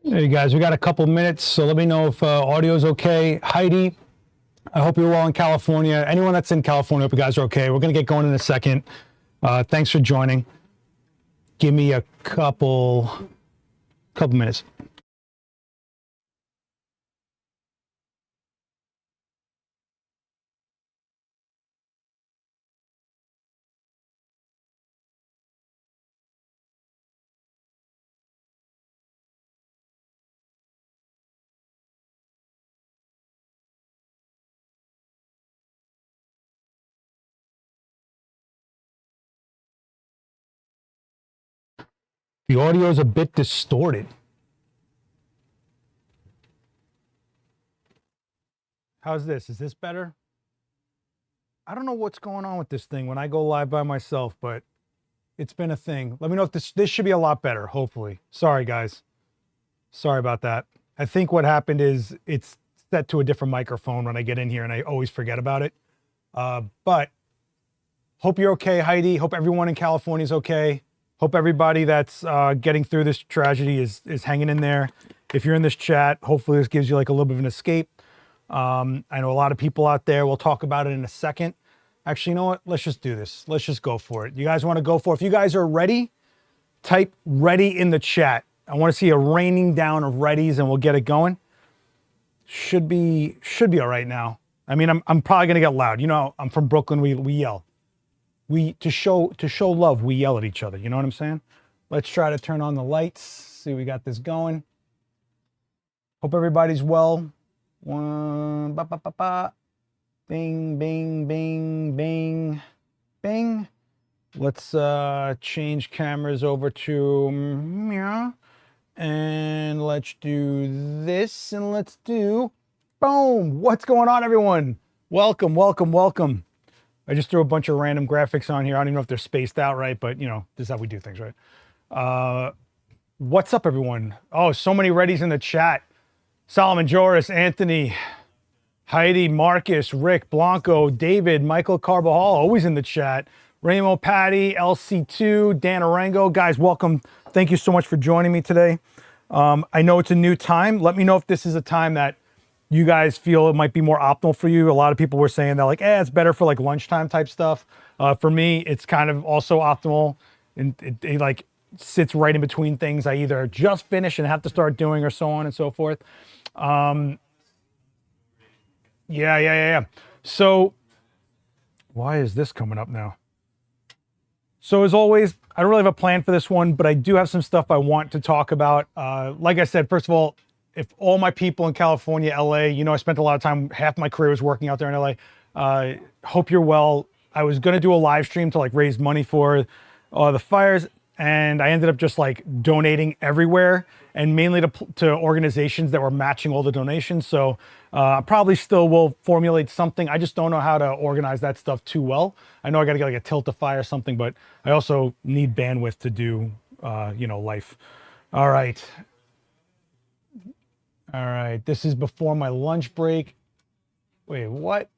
Hey guys, we got a couple minutes, so let me know if audio is okay. Heidi, I hope you're well in California. Anyone that's in California, I hope you guys are okay. We're going to get going in a second. Thanks for joining. Give me a couple minutes. The audio is a bit distorted. How's this? Is this better? I don't know what's going on with this thing when I go live by myself, but it's been a thing. Let me know if this should be a lot better, hopefully. Sorry, guys. Sorry about that. I think what happened is it's set to a different microphone when I get in here, and I always forget about it. But hope you're okay, Heidi. Hope everyone in California is okay. Hope everybody that's getting through this tragedy is hanging in there. If you're in this chat, hopefully this gives you like a little bit of an escape. I know a lot of people out there. We'll talk about it in a second. Actually, you know what? Let's just do this. Let's just go for it. You guys want to go for it? If you guys are ready, type ready in the chat. I want to see a raining down of readies and we'll get it going. Should be all right now. I mean, I'm probably gonna get loud. You know, I'm from Brooklyn. We yell. To show love, we yell at each other. You know what I'm saying? Let's try to turn on the lights. See, we got this going. Hope everybody's well. One, ba, ba, ba, ba. Bing, bing, bing, bing, bing. Let's change cameras over to and let's do this and let's do boom. What's going on, everyone? Welcome, welcome, welcome. I just threw a bunch of random graphics on here. I don't even know if they're spaced out right, but you know, this is how we do things, right? What's up, everyone? Oh, so many readies in the chat. Solomon, Joris, Anthony, Heidi, Marcus, Rick, Blanco, David, Michael Carbajal, always in the chat. Ramo, Patty, LC2, Dan Arango. Guys, welcome. Thank you so much for joining me today. I know it's a new time. Let me know if this is a time that you guys feel it might be more optimal for you. A lot of people were saying that like, it's better for like lunchtime type stuff. For me, it's kind of also optimal. And it like sits right in between things I either just finished and have to start doing or so on and so forth. Yeah. So why is this coming up now? So as always, I don't really have a plan for this one, but I do have some stuff I want to talk about. Like I said, first of all, if all my people in California, LA, you know, I spent a lot of time, half my career was working out there in LA. Hope you're well. I was going to do a live stream to like raise money for the fires. And I ended up just like donating everywhere and mainly to organizations that were matching all the donations. So I probably still will formulate something. I just don't know how to organize that stuff too well. I know I got to get like a Tiltify or something, but I also need bandwidth to do, you know, life. All right. This is before my lunch break. Wait, what?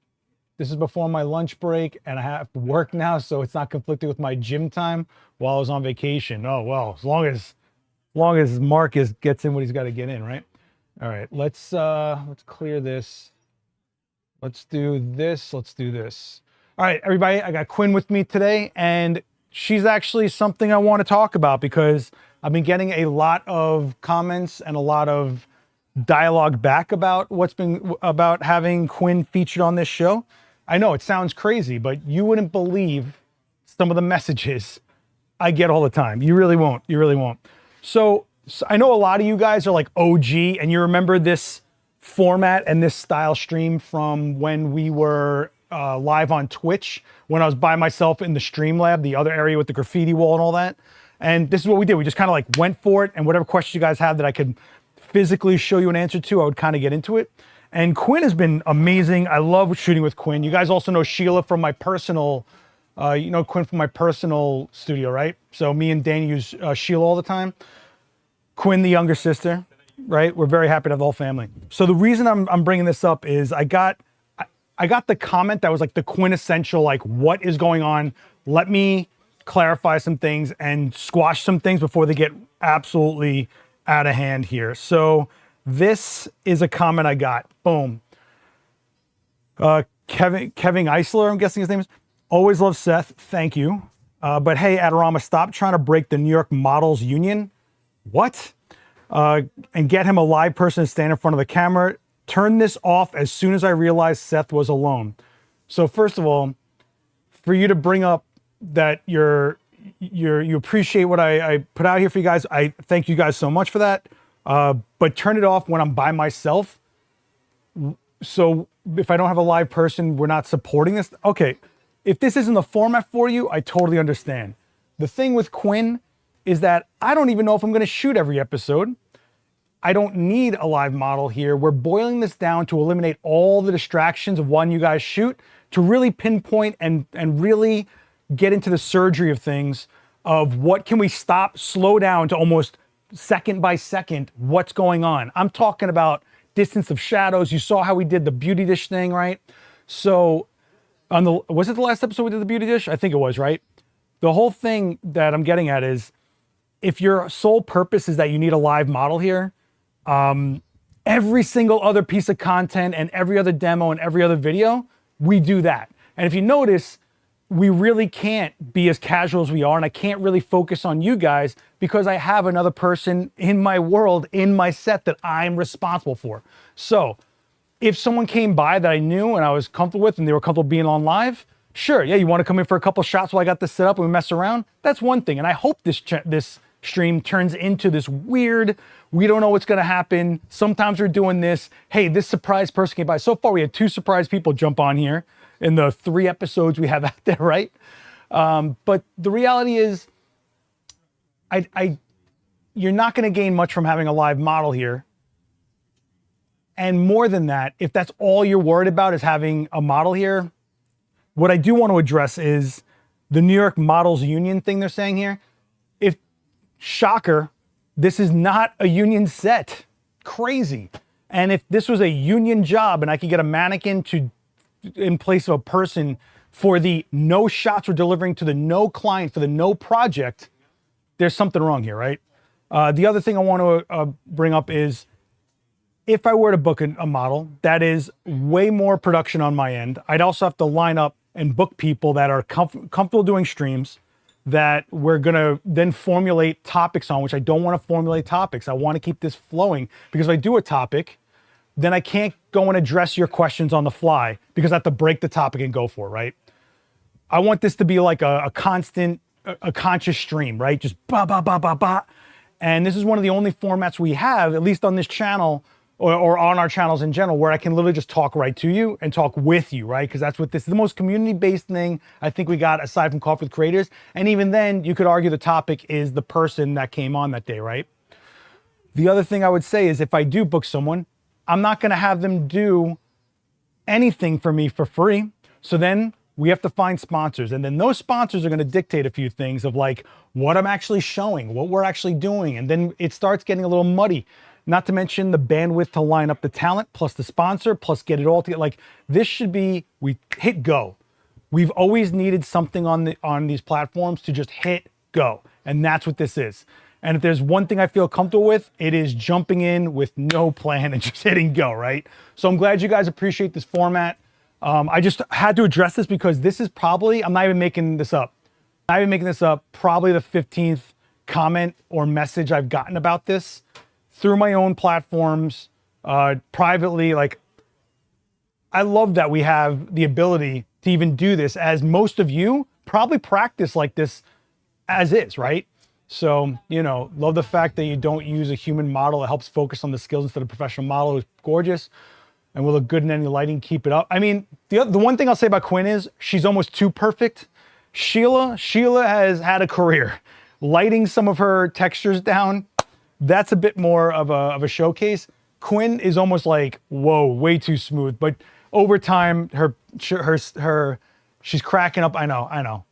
This is before my lunch break and I have to work now, so it's not conflicting with my gym time while I was on vacation. Oh, well, as long as Marcus gets in what he's got to get in, right? All right, let's clear this. Let's do this. All right, everybody, I got Quinn with me today, and she's actually something I want to talk about because I've been getting a lot of comments and a lot of dialogue back about about having Quinn featured on this show. I know it sounds crazy, but you wouldn't believe some of the messages I get all the time. You really won't. So I know a lot of you guys are like OG and you remember this format and this style stream from when we were live on Twitch, when I was by myself in the Streamlab, the other area with the graffiti wall and all that. And this is what we did. We just kind of like went for it, and whatever questions you guys had that I could physically show you an answer to, I would kind of get into it. And Quinn has been amazing. I love shooting with Quinn. You guys also know Sheila from my personal, you know Quinn from my personal studio, right? So me and Danny use Sheila all the time. Quinn, the younger sister, right? We're very happy to have the whole family. So the reason I'm bringing this up is I got the comment that was like the quintessential, like, what is going on? Let me clarify some things and squash some things before they get absolutely out of hand here. So this is a comment I got. Boom. Kevin Eisler, I'm guessing his name is. Always love Seth. Thank you. But hey, Adorama, stop trying to break the New York Models Union. What? And get him a live person to stand in front of the camera. Turn this off as soon as I realized Seth was alone. So first of all, for you to bring up that you appreciate what I put out here for you guys, I thank you guys so much for that. But turn it off when I'm by myself. So if I don't have a live person, we're not supporting this. Okay, if this isn't the format for you, I totally understand. The thing with Quinn is that I don't even know if I'm going to shoot every episode. I don't need a live model here. We're boiling this down to eliminate all the distractions of when you guys shoot, to really pinpoint and really get into the surgery of things, of what can we stop, slow down to almost second by second what's going on. I'm talking about distance of shadows. You saw how we did the beauty dish thing, right? So was it the last episode we did the beauty dish? I think it was, right? The whole thing that I'm getting at is, if your sole purpose is that you need a live model here, every single other piece of content and every other demo and every other video, we do that. And if you notice, we really can't be as casual as we are, and I can't really focus on you guys because I have another person in my world, in my set, that I'm responsible for. So if someone came by that I knew and I was comfortable with and they were comfortable being on live, sure, yeah, you want to come in for a couple shots while I got this set up and we mess around? That's one thing. And I hope this stream turns into this weird, we don't know what's going to happen. Sometimes we're doing this. Hey, this surprise person came by. So far, we had 2 surprise people jump on here in the 3 episodes we have out there, right? But the reality is, you're not going to gain much from having a live model here. And more than that, if that's all you're worried about is having a model here, what I do want to address is the New York Models Union thing they're saying here. If, shocker, this is not a union set. Crazy. And if this was a union job and I could get a mannequin in place of a person for the no shots we're delivering to the no client, for the no project, there's something wrong here, right? The other thing I want to bring up is, if I were to book a model, that is way more production on my end. I'd also have to line up and book people that are comfortable doing streams, that we're gonna then formulate topics on, which I don't want to formulate topics. I want to keep this flowing, because if I do a topic, then I can't go and address your questions on the fly because I have to break the topic and go for it, right? I want this to be like a constant, a conscious stream, right? Just ba, ba, ba, ba, ba. And this is one of the only formats we have, at least on this channel, or on our channels in general, where I can literally just talk right to you and talk with you, right? Because that's what this is, the most community-based thing I think we got, aside from Coffee with Creators. And even then, you could argue the topic is the person that came on that day, right? The other thing I would say is, if I do book someone, I'm not gonna have them do anything for me for free. So then we have to find sponsors. And then those sponsors are gonna dictate a few things of like what I'm actually showing, what we're actually doing. And then it starts getting a little muddy. Not to mention the bandwidth to line up the talent, plus the sponsor, plus get it all together. Like, this should be, we hit go. We've always needed something on these platforms to just hit go. And that's what this is. And if there's one thing I feel comfortable with, it is jumping in with no plan and just hitting go, right? So I'm glad you guys appreciate this format. I just had to address this because this is probably, I'm not even making this up. Probably the 15th comment or message I've gotten about this through my own platforms, privately. Like, I love that we have the ability to even do this, as most of you probably practice like this as is, right? So, you know, love the fact that you don't use a human model. It helps focus on the skills instead of a professional model. It's gorgeous and will look good in any lighting. Keep it up. I mean, the one thing I'll say about Quinn is she's almost too perfect. Sheila has had a career. Lighting some of her textures down, that's a bit more of a showcase. Quinn is almost like, whoa, way too smooth. But over time, she's cracking up. I know.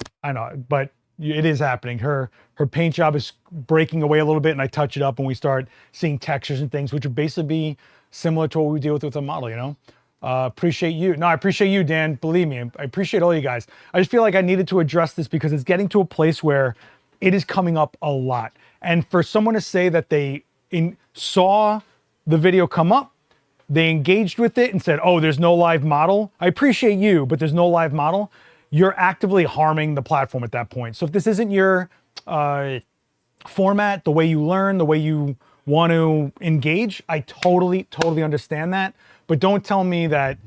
But it is happening. Her paint job is breaking away a little bit, and I touch it up, and we start seeing textures and things, which would basically be similar to what we deal with a model, you know? Appreciate you. No, I appreciate you, Dan. Believe me, I appreciate all you guys. I just feel like I needed to address this because it's getting to a place where it is coming up a lot. And for someone to say that it saw the video come up, they engaged with it and said, oh, there's no live model. I appreciate you, but there's no live model. You're actively harming the platform at that point. So if this isn't your format, the way you learn, the way you want to engage, I totally understand that. But don't tell me that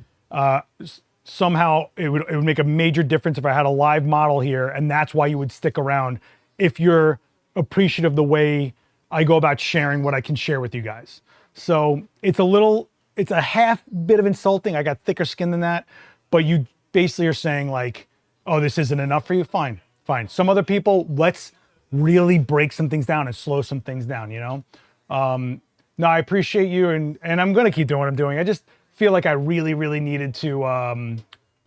somehow it would make a major difference if I had a live model here, and that's why you would stick around if you're appreciative of the way I go about sharing what I can share with you guys. So it's a half bit of insulting. I got thicker skin than that, but you basically are saying like, oh, this isn't enough for you? Fine. Some other people, let's really break some things down and slow some things down, you know? No, I appreciate you, and I'm gonna keep doing what I'm doing. I just feel like I really needed to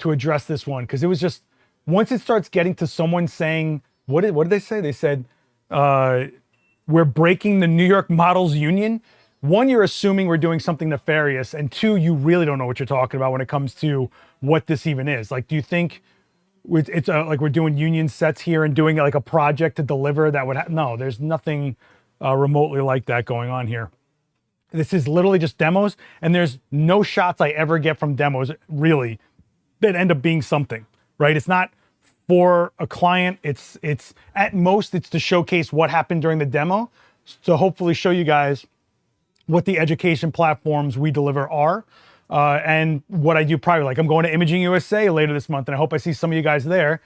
address this one, because it was just, once it starts getting to someone saying, what did they say? They said, we're breaking the New York Models Union. One, you're assuming we're doing something nefarious, and two, you really don't know what you're talking about when it comes to what this even is. Like, do you think it's like we're doing union sets here and doing like a project to deliver that would no, there's nothing remotely like that going on here. This is literally just demos, and there's no shots I ever get from demos really that end up being something, right? It's not for a client. It's at most, it's to showcase what happened during the demo, to hopefully show you guys what the education platforms we deliver are. And what I do privately. Like, I'm going to Imaging USA later this month, and I hope I see some of you guys there.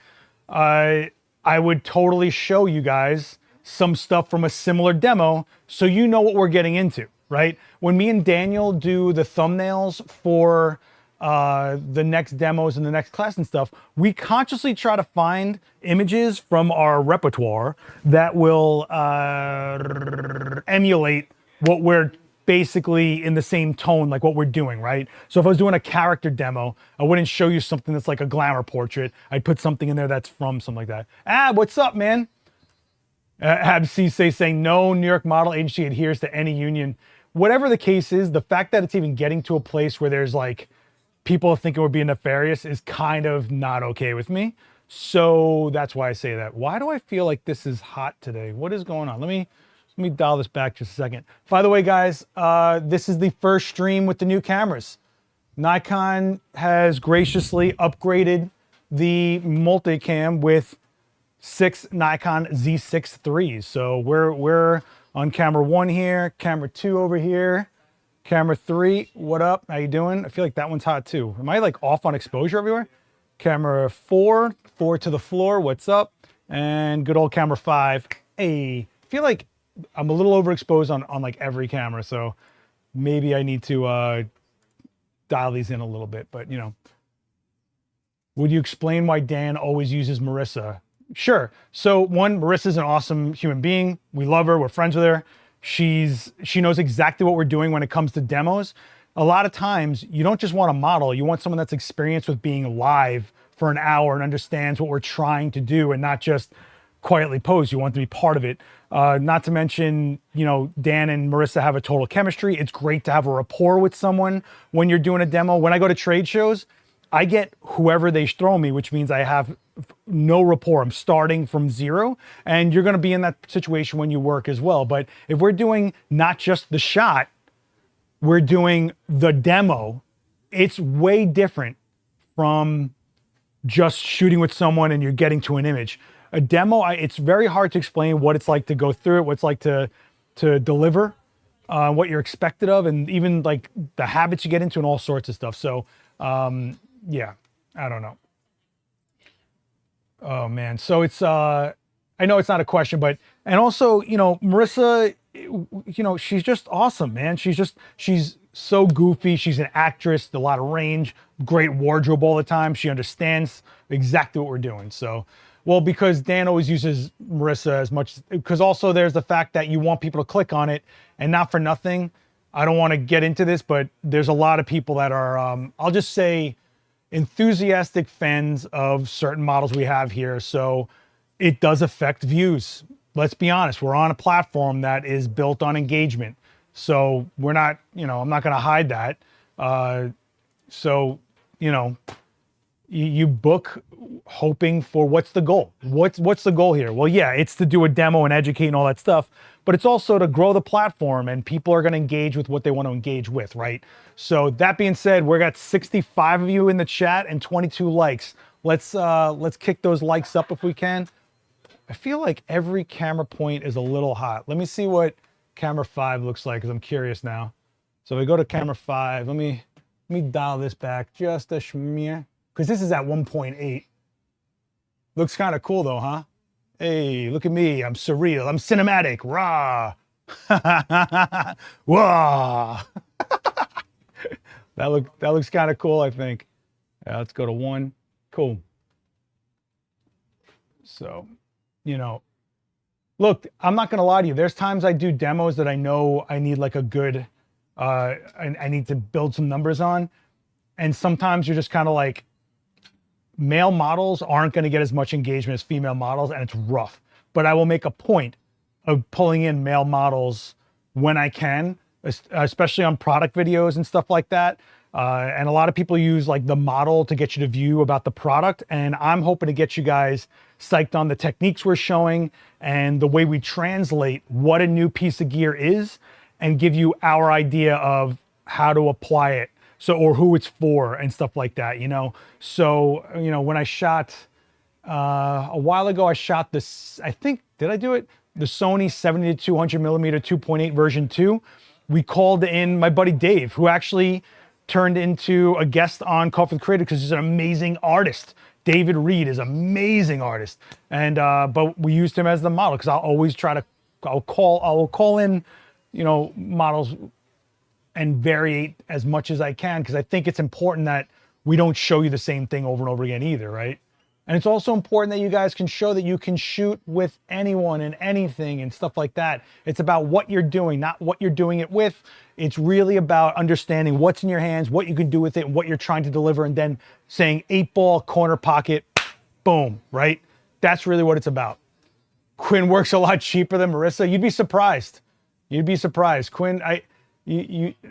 I would totally show you guys some stuff from a similar demo so you know what we're getting into, right? When me and Daniel do the thumbnails for the next demos and the next class and stuff, we consciously try to find images from our repertoire that will emulate what we're basically in the same tone, like what we're doing, right? So if I was doing a character demo, I wouldn't show you something that's like a glamour portrait. I'd put something in there that's from something like that. What's up, man? Abc saying no New York model agency adheres to any union. Whatever the case is, the fact that it's even getting to a place where there's like people thinking we're being nefarious is kind of not okay with me. So that's why I say that. Why do I feel like this is hot today? What is going on? Let me dial this back just a second. By the way, guys, this is the first stream with the new cameras. Nikon has graciously upgraded the multicam with 6 Nikon Z6 IIIs. So we're on camera 1 here, camera 2 over here, camera 3. What up? How you doing? I feel like that one's hot too. Am I like off on exposure everywhere? Camera 4 to the floor. What's up? And good old camera 5. Hey, I feel like I'm a little overexposed on like every camera, so maybe I need to dial these in a little bit, but you know. Would you explain why Dan always uses Marissa? Sure. So one, Marissa's an awesome human being. We love her. We're friends with her. She knows exactly what we're doing when it comes to demos. A lot of times you don't just want a model. You want someone that's experienced with being live for an hour and understands what we're trying to do and not just quietly pose. You want to be part of it. Not to mention, you know, Dan and Marissa have a total chemistry. It's great to have a rapport with someone when you're doing a demo. When I go to trade shows, I get whoever they throw me, which means I have no rapport. I'm starting from zero, and you're going to be in that situation when you work as well. But if we're doing not just the shot, we're doing the demo, it's way different from just shooting with someone and you're getting to an image. A demo, it's very hard to explain what it's like to go through it, what it's like to deliver, what you're expected of, and even like the habits you get into and all sorts of stuff. So yeah, I don't know. Oh man, so it's I know it's not a question, but and also, you know, Marissa, you know, she's just awesome, man. She's so goofy. She's an actress, a lot of range, great wardrobe all the time. She understands exactly what we're doing. So, well, because Dan always uses Marissa as much, because also there's the fact that you want people to click on it, and not for nothing. I don't want to get into this, but there's a lot of people that are, I'll just say, enthusiastic fans of certain models we have here. So it does affect views. Let's be honest. We're on a platform that is built on engagement. So we're not, you know, I'm not going to hide that. So, you know, you book hoping for what's the goal? What's the goal here? Well, yeah, it's to do a demo and educate and all that stuff. but it's also to grow the platform, and people are going to engage with what they want to engage with, right? So that being said, we got 65 of you in the chat and 22 likes. Let's kick those likes up if we can. I feel like every camera point is a little hot. Let me see what camera 5 looks like, because I'm curious now. So we go to camera 5. Let me dial this back just a shmear, because this is at 1.8. Looks kind of cool though, huh? Hey, look at me. I'm surreal. I'm cinematic. Rah. Wah. That looks kind of cool, I think. Yeah, let's go to 1. Cool. So, you know, look, I'm not going to lie to you. There's times I do demos that I know I need like a good, I need to build some numbers on. And sometimes you're just kind of like, male models aren't going to get as much engagement as female models, and it's rough. But I will make a point of pulling in male models when I can, especially on product videos and stuff like that. And a lot of people use like the model to get you to view about the product. And I'm hoping to get you guys psyched on the techniques we're showing and the way we translate what a new piece of gear is, and give you our idea of how to apply it. So, or who it's for and stuff like that, you know? So, you know, when I shot, a while ago, I shot this, I think, did I do it? The Sony 70-200 millimeter 2.8 version 2. We called in my buddy Dave, who actually turned into a guest on Coffee with Creative because he's an amazing artist. David Reed is an amazing artist. And, but we used him as the model because I'll always try to, I'll call in, you know, models and variate as much as I can, because I think it's important that we don't show you the same thing over and over again either, right? And it's also important that you guys can show that you can shoot with anyone and anything and stuff like that. It's about what you're doing, not what you're doing it with. It's really about understanding what's in your hands, what you can do with it, and what you're trying to deliver, and then saying 8-ball, corner pocket, boom, right? That's really what it's about. Quinn works a lot cheaper than Marissa. You'd be surprised. You'd be surprised. Quinn,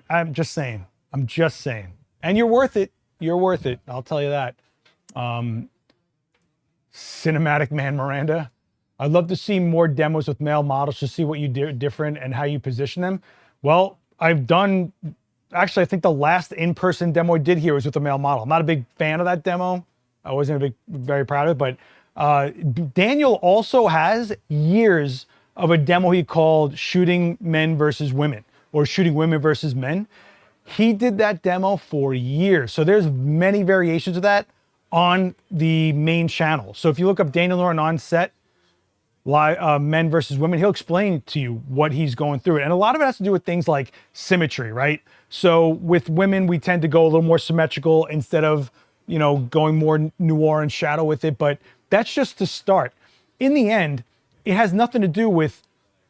I'm just saying. I'm just saying. And you're worth it. You're worth it. I'll tell you that. Cinematic Man Miranda. I'd love to see more demos with male models to see what you do different and how you position them. Well, I've done, actually, I think the last in-person demo I did here was with a male model. I'm not a big fan of that demo. I wasn't very proud of it, but Daniel also has years of a demo he called Shooting Men versus Women, or Shooting Women versus Men. He did that demo for years. So there's many variations of that on the main channel. So if you look up Daniel Lauren on set, live, men versus women, he'll explain to you what he's going through. And a lot of it has to do with things like symmetry, right? So with women, we tend to go a little more symmetrical instead of, you know, going more noir and shadow with it. But that's just to start. In the end, it has nothing to do with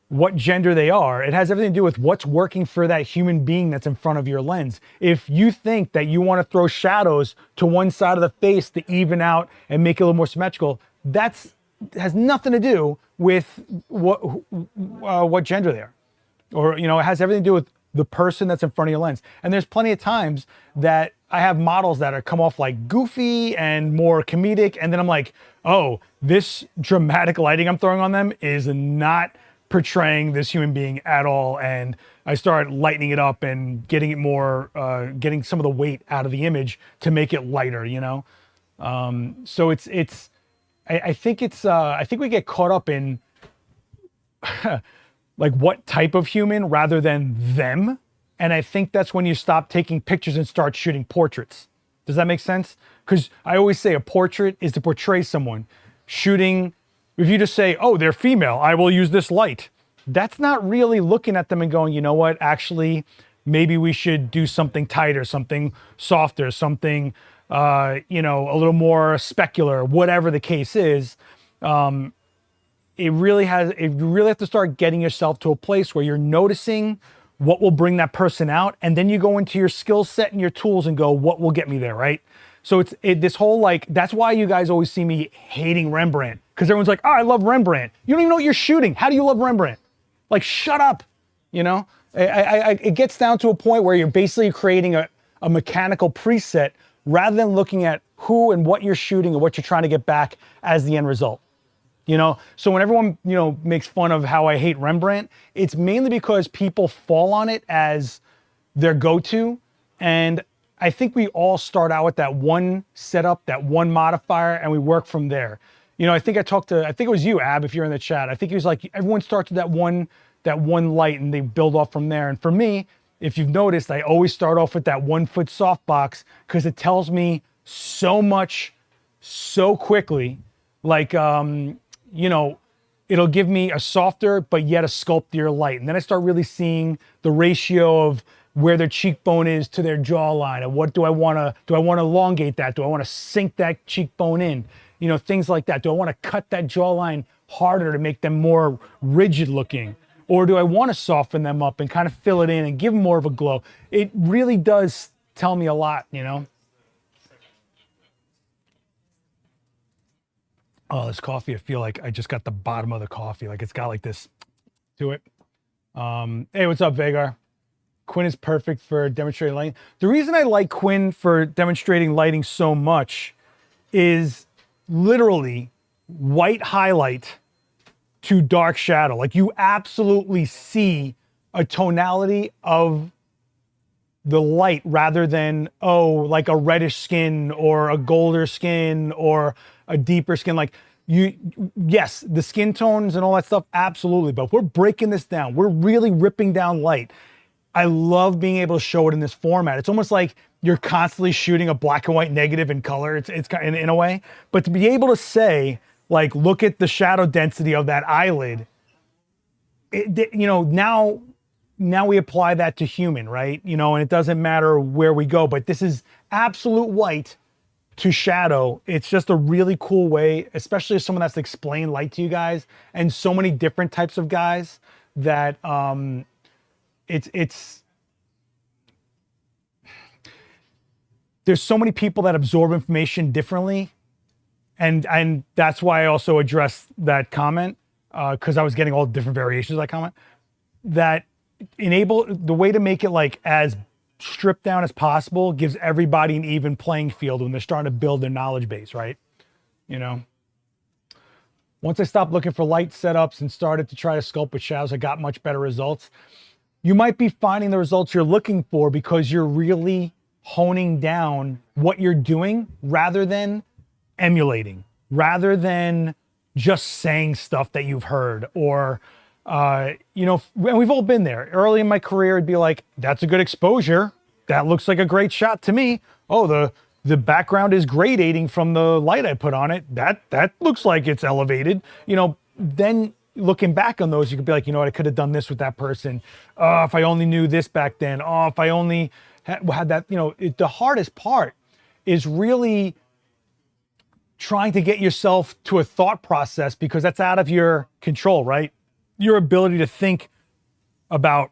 what gender they are. It has everything to do with what's working for that human being that's in front of your lens. If you think that you want to throw shadows to one side of the face to even out and make it a little more symmetrical, that has nothing to do with what gender they are. Or, you know, it has everything to do with the person that's in front of your lens. And there's plenty of times that I have models that are come off like goofy and more comedic, and then I'm like, oh, this dramatic lighting I'm throwing on them is not portraying this human being at all. And I start lightening it up and getting it more, getting some of the weight out of the image to make it lighter, you know? So I think we get caught up in like what type of human rather than them. And I think that's when you stop taking pictures and start shooting portraits. Does that make sense? Because I always say a portrait is to portray someone. Shooting, if you just say, oh, they're female, I will use this light. That's not really looking at them and going, you know what, actually, maybe we should do something tighter, something softer, something, you know, a little more specular, whatever the case is. You really have to start getting yourself to a place where you're noticing what will bring that person out. And then you go into your skill set and your tools and go, what will get me there, right? So this whole, like, that's why you guys always see me hating Rembrandt. Because everyone's like, oh, I love Rembrandt. You don't even know what you're shooting. How do you love Rembrandt? Like, shut up, you know? It gets down to a point where you're basically creating a mechanical preset rather than looking at who and what you're shooting and what you're trying to get back as the end result. You know, so when everyone, you know, makes fun of how I hate Rembrandt, it's mainly because people fall on it as their go-to. And I think we all start out with that one setup, that one modifier, and we work from there. You know, I think it was you, Ab, if you're in the chat. I think he was like, everyone starts with that one light and they build off from there. And for me, if you've noticed, I always start off with that 1 foot softbox because it tells me so much so quickly. Like, you know, it'll give me a softer but yet a sculptier light. And then I start really seeing the ratio of where their cheekbone is to their jawline, and what do I want to elongate that? Do I want to sink that cheekbone in? You know, things like that. Do I want to cut that jawline harder to make them more rigid looking? Or do I want to soften them up and kind of fill it in and give them more of a glow? It really does tell me a lot, you know? Oh, this coffee, I feel like I just got the bottom of the coffee. Like it's got like this to it. Hey, what's up, Vagar? Quinn is perfect for demonstrating lighting. The reason I like Quinn for demonstrating lighting so much is literally white highlight to dark shadow. Like you absolutely see a tonality of the light rather than, oh, like a reddish skin or a golder skin or a deeper skin. Like yes, the skin tones and all that stuff, absolutely. But we're breaking this down. We're really ripping down light. I love being able to show it in this format. It's almost like you're constantly shooting a black and white negative in color. It's in a way, but to be able to say, like, look at the shadow density of that eyelid. You know, now we apply that to human, right? You know, and it doesn't matter where we go, but this is absolute white to shadow. It's just a really cool way, especially as someone that's explained light to you guys and so many different types of guys that, there's so many people that absorb information differently. And that's why I also addressed that comment, because I was getting all different variations of that comment. That the way to make it like as stripped down as possible gives everybody an even playing field when they're starting to build their knowledge base, right? You know? Once I stopped looking for light setups and started to try to sculpt with shadows, I got much better results. You might be finding the results you're looking for because you're really honing down what you're doing rather than emulating, rather than just saying stuff that you've heard or, you know, and we've all been there. Early in my career, it'd be like, that's a good exposure. That looks like a great shot to me. Oh, the background is gradating from the light I put on it. That looks like it's elevated. You know, then looking back on those, you could be like, you know what, I could have done this with that person. If I only knew this back then. Oh, if I only had that, you know, the hardest part is really trying to get yourself to a thought process because that's out of your control, right? Your ability to think about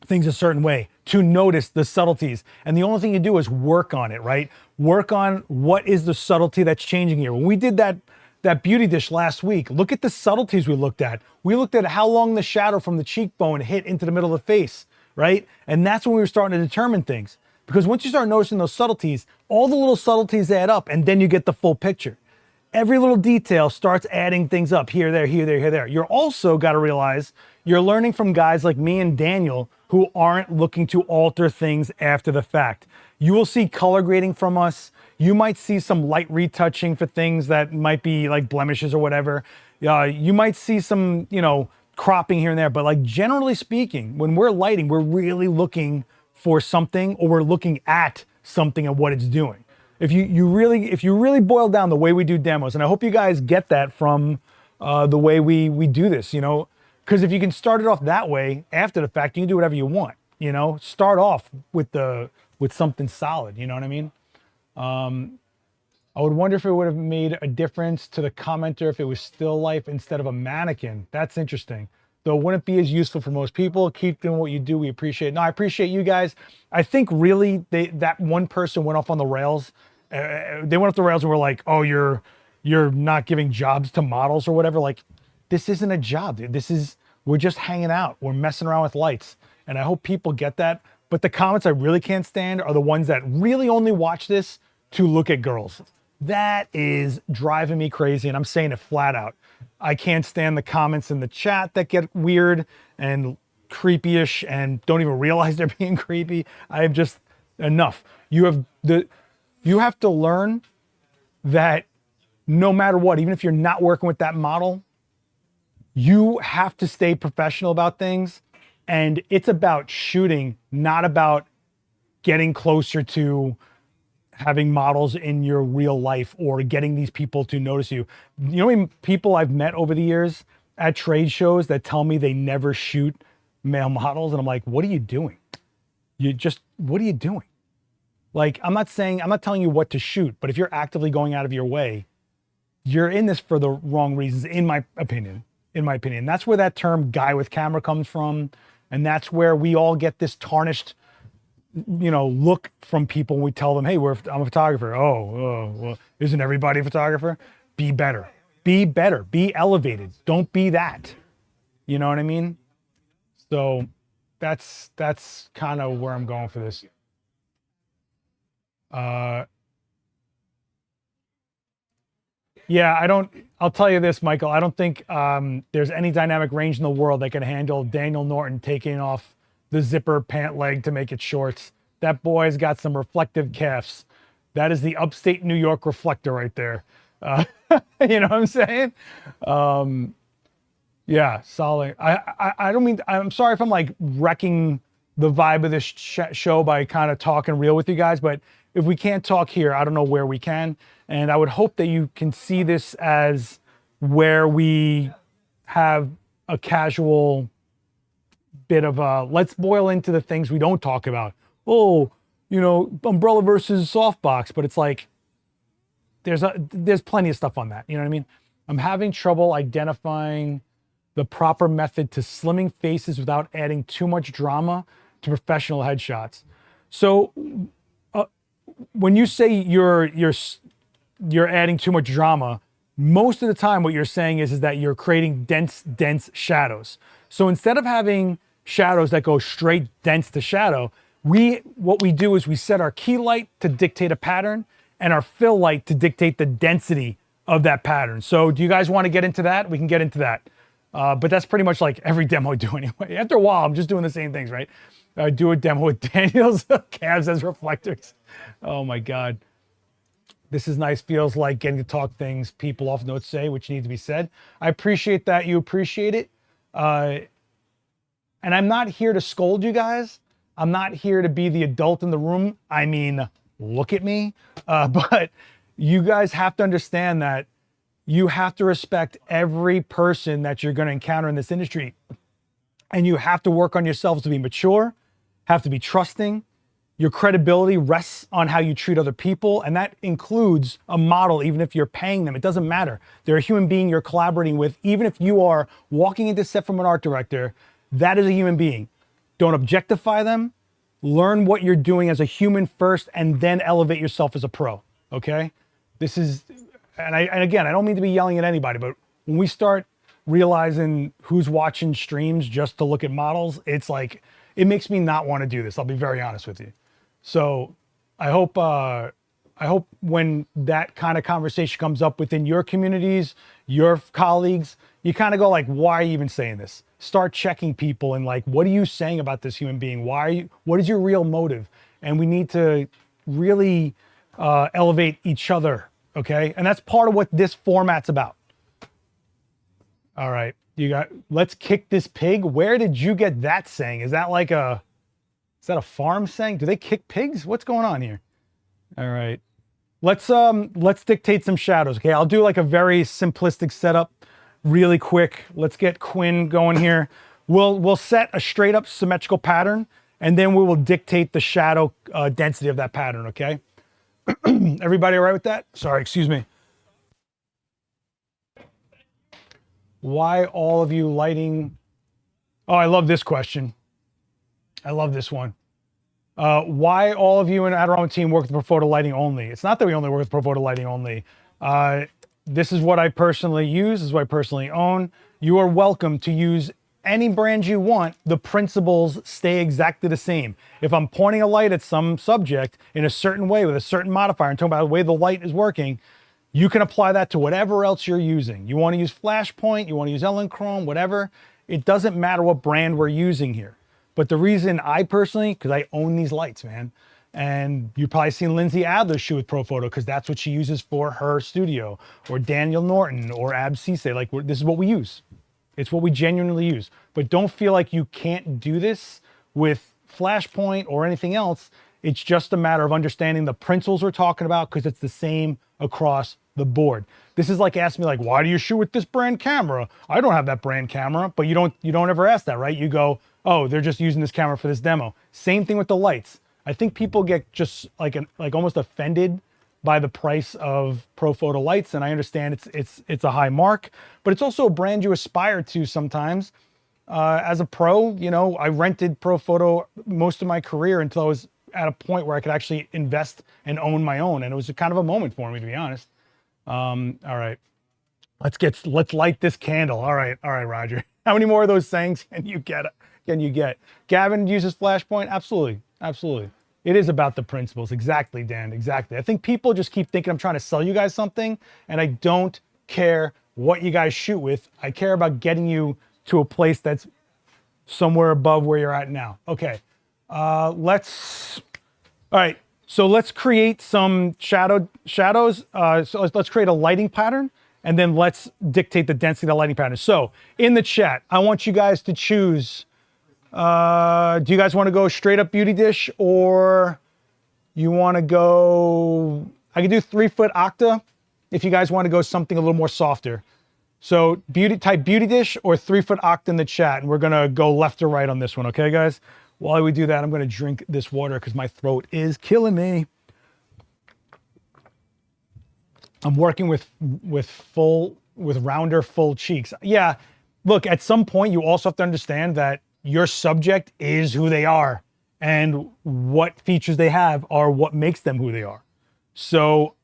things a certain way, to notice the subtleties. And the only thing you do is work on it, right? Work on what is the subtlety that's changing here. When we did that beauty dish last week, look at the subtleties we looked at. We looked at how long the shadow from the cheekbone hit into the middle of the face, right? And that's when we were starting to determine things. Because once you start noticing those subtleties, all the little subtleties add up and then you get the full picture. Every little detail starts adding things up here, there, here, there, here, there. You're also got to realize you're learning from guys like me and Daniel who aren't looking to alter things after the fact. You will see color grading from us. You might see some light retouching for things that might be like blemishes or whatever. You might see some, you know, cropping here and there. But like generally speaking, when we're lighting, we're really looking for something or we're looking at something and what it's doing. If you really boil down the way we do demos, and I hope you guys get that from the way we do this, you know, because if you can start it off that way after the fact, you can do whatever you want, you know, start off with something solid, you know what I mean? I would wonder if it would have made a difference to the commenter if it was still life instead of a mannequin. That's interesting. Though wouldn't be as useful for most people. Keep doing what you do. We appreciate it. No, I appreciate you guys. I think really that one person went off on the rails. They went off the rails and were like, oh, you're not giving jobs to models or whatever. Like, this isn't a job, dude. We're just hanging out. We're messing around with lights. And I hope people get that. But the comments I really can't stand are the ones that really only watch this to look at girls. That is driving me crazy, and I'm saying it flat out. I can't stand the comments in the chat that get weird and creepy-ish and don't even realize they're being creepy. I'm just enough. You have to learn that no matter what, even if you're not working with that model, you have to stay professional about things. And it's about shooting, not about getting closer to having models in your real life or getting these people to notice you. You know how many people I've met over the years at trade shows that tell me they never shoot male models? And I'm like, what are you doing? What are you doing? Like, I'm not telling you what to shoot, but if you're actively going out of your way, you're in this for the wrong reasons, in my opinion. That's where that term guy with camera comes from. And that's where we all get this tarnished, look from people when we tell them, hey, I'm a photographer. Oh, well, isn't everybody a photographer? Be better. Be elevated. Don't be that. You know what I mean? So that's kind of where I'm going for this. Yeah, I'll tell you this, Michael, I don't think there's any dynamic range in the world that can handle Daniel Norton taking off the zipper pant leg to make it shorts. That boy's got some reflective calves. That is the upstate New York reflector right there. You know what I'm saying? Yeah, solid. I don't mean, I'm sorry if I'm like wrecking the vibe of this show by kind of talking real with you guys, but if we can't talk here, I don't know where we can. And I would hope that you can see this as where we have a casual bit of let's boil into the things we don't talk about. Oh, umbrella versus softbox, but it's like there's plenty of stuff on that. You know what I mean? I'm having trouble identifying the proper method to slimming faces without adding too much drama to professional headshots. So when you say you're adding too much drama, most of the time what you're saying is that you're creating dense shadows. So instead of having shadows that go straight dense to shadow, what we do is we set our key light to dictate a pattern and our fill light to dictate the density of that pattern. So do you guys want to get into that? We can get into that. But that's pretty much like every demo I do anyway. After a while, I'm just doing the same things, right? I do a demo with Daniel's calves as reflectors. Oh my God. This is nice. Feels like getting to talk things people often don't say, which need to be said. I appreciate that you appreciate it. And I'm not here to scold you guys. I'm not here to be the adult in the room. I mean, look at me. But you guys have to understand that you have to respect every person that you're going to encounter in this industry. And you have to work on yourselves to be mature, have to be trusting. Your credibility rests on how you treat other people, and that includes a model, even if you're paying them. It doesn't matter. They're a human being you're collaborating with. Even if you are walking into set from an art director, that is a human being. Don't objectify them. Learn what you're doing as a human first, and then elevate yourself as a pro, okay? This is, and again, I don't mean to be yelling at anybody, but when we start realizing who's watching streams just to look at models, it's like, it makes me not want to do this. I'll be very honest with you. So I hope when that kind of conversation comes up within your communities, your colleagues, you kind of go like, why are you even saying this? Start checking people and like, what are you saying about this human being? What is your real motive? And we need to really elevate each other, okay? And that's part of what this format's about. All right, let's kick this pig. Where did you get that saying? Is that a farm saying? Do they kick pigs? What's going on here? All right, let's dictate some shadows. Okay, I'll do like a very simplistic setup really quick. Let's get Quinn going here. We'll set a straight up symmetrical pattern, and then we will dictate the shadow density of that pattern, okay? Everybody all right with that? Sorry, excuse me. Why all of you lighting? Oh, I love this question. I love this one. Why all of you in Adorama team work with Pro Photo lighting only? It's not that we only work with Pro Photo lighting only. This is what I personally use. This is what I personally own. You are welcome to use any brand you want, the principles stay exactly the same. If I'm pointing a light at some subject in a certain way with a certain modifier and talking about the way the light is working, you can apply that to whatever else you're using. You want to use Flashpoint, you want to use Chrome, whatever. It doesn't matter what brand we're using here. But the reason I personally, because I own these lights, man, and you've probably seen Lindsay Adler shoot with Profoto because that's what she uses for her studio, or Daniel Norton or Ab Cisse. Like, this is what we use. It's what we genuinely use. But don't feel like you can't do this with Flashpoint or anything else. It's just a matter of understanding the principles we're talking about because it's the same across the board. This is like asking me, like, why do you shoot with this brand camera? I don't have that brand camera, but you don't ever ask that, right? You go, oh, they're just using this camera for this demo. Same thing with the lights. I think people get just like almost offended by the price of Profoto lights, and I understand it's a high mark, but it's also a brand you aspire to sometimes. As a pro, you know, I rented Profoto most of my career until I was at a point where I could actually invest and own my own, and it was a kind of a moment for me, to be honest. All right, let's light this candle. All right, Roger. How many more of those sayings can you get? Gavin uses Flashpoint? Absolutely. It is about the principles. Exactly, Dan, exactly. I think people just keep thinking I'm trying to sell you guys something, and I don't care what you guys shoot with. I care about getting you to a place that's somewhere above where you're at now. Okay, all right, so let's create some shadows. So let's create a lighting pattern, and then let's dictate the density of the lighting pattern. So in the chat, I want you guys to choose, do you guys want to go straight up beauty dish, or you want to go, I can do 3-foot octa if you guys want to go something a little more softer. So type beauty dish or 3-foot octa in the chat, and we're going to go left or right on this one. Okay, guys? While we do that, I'm going to drink this water because my throat is killing me. I'm working with rounder, full cheeks. Yeah, look, at some point, you also have to understand that your subject is who they are, and what features they have are what makes them who they are. So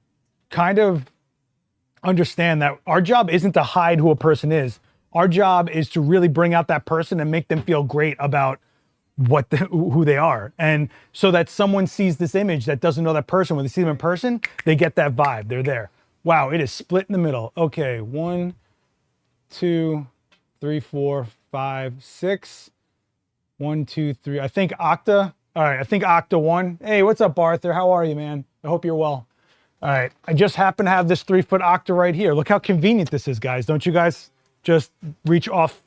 kind of understand that our job isn't to hide who a person is. Our job is to really bring out that person and make them feel great about who they are. And so that someone sees this image that doesn't know that person, when they see them in person, they get that vibe. They're there. Wow, it is split in the middle. Okay, 1, 2, 3, 4, 5, 6. 1, 2, 3. I think octa. All right, I think octa 1. Hey, what's up, Arthur? How are you, man? I hope you're well. All right, I just happen to have this 3-foot octa right here. Look how convenient this is, guys. Don't you guys just reach off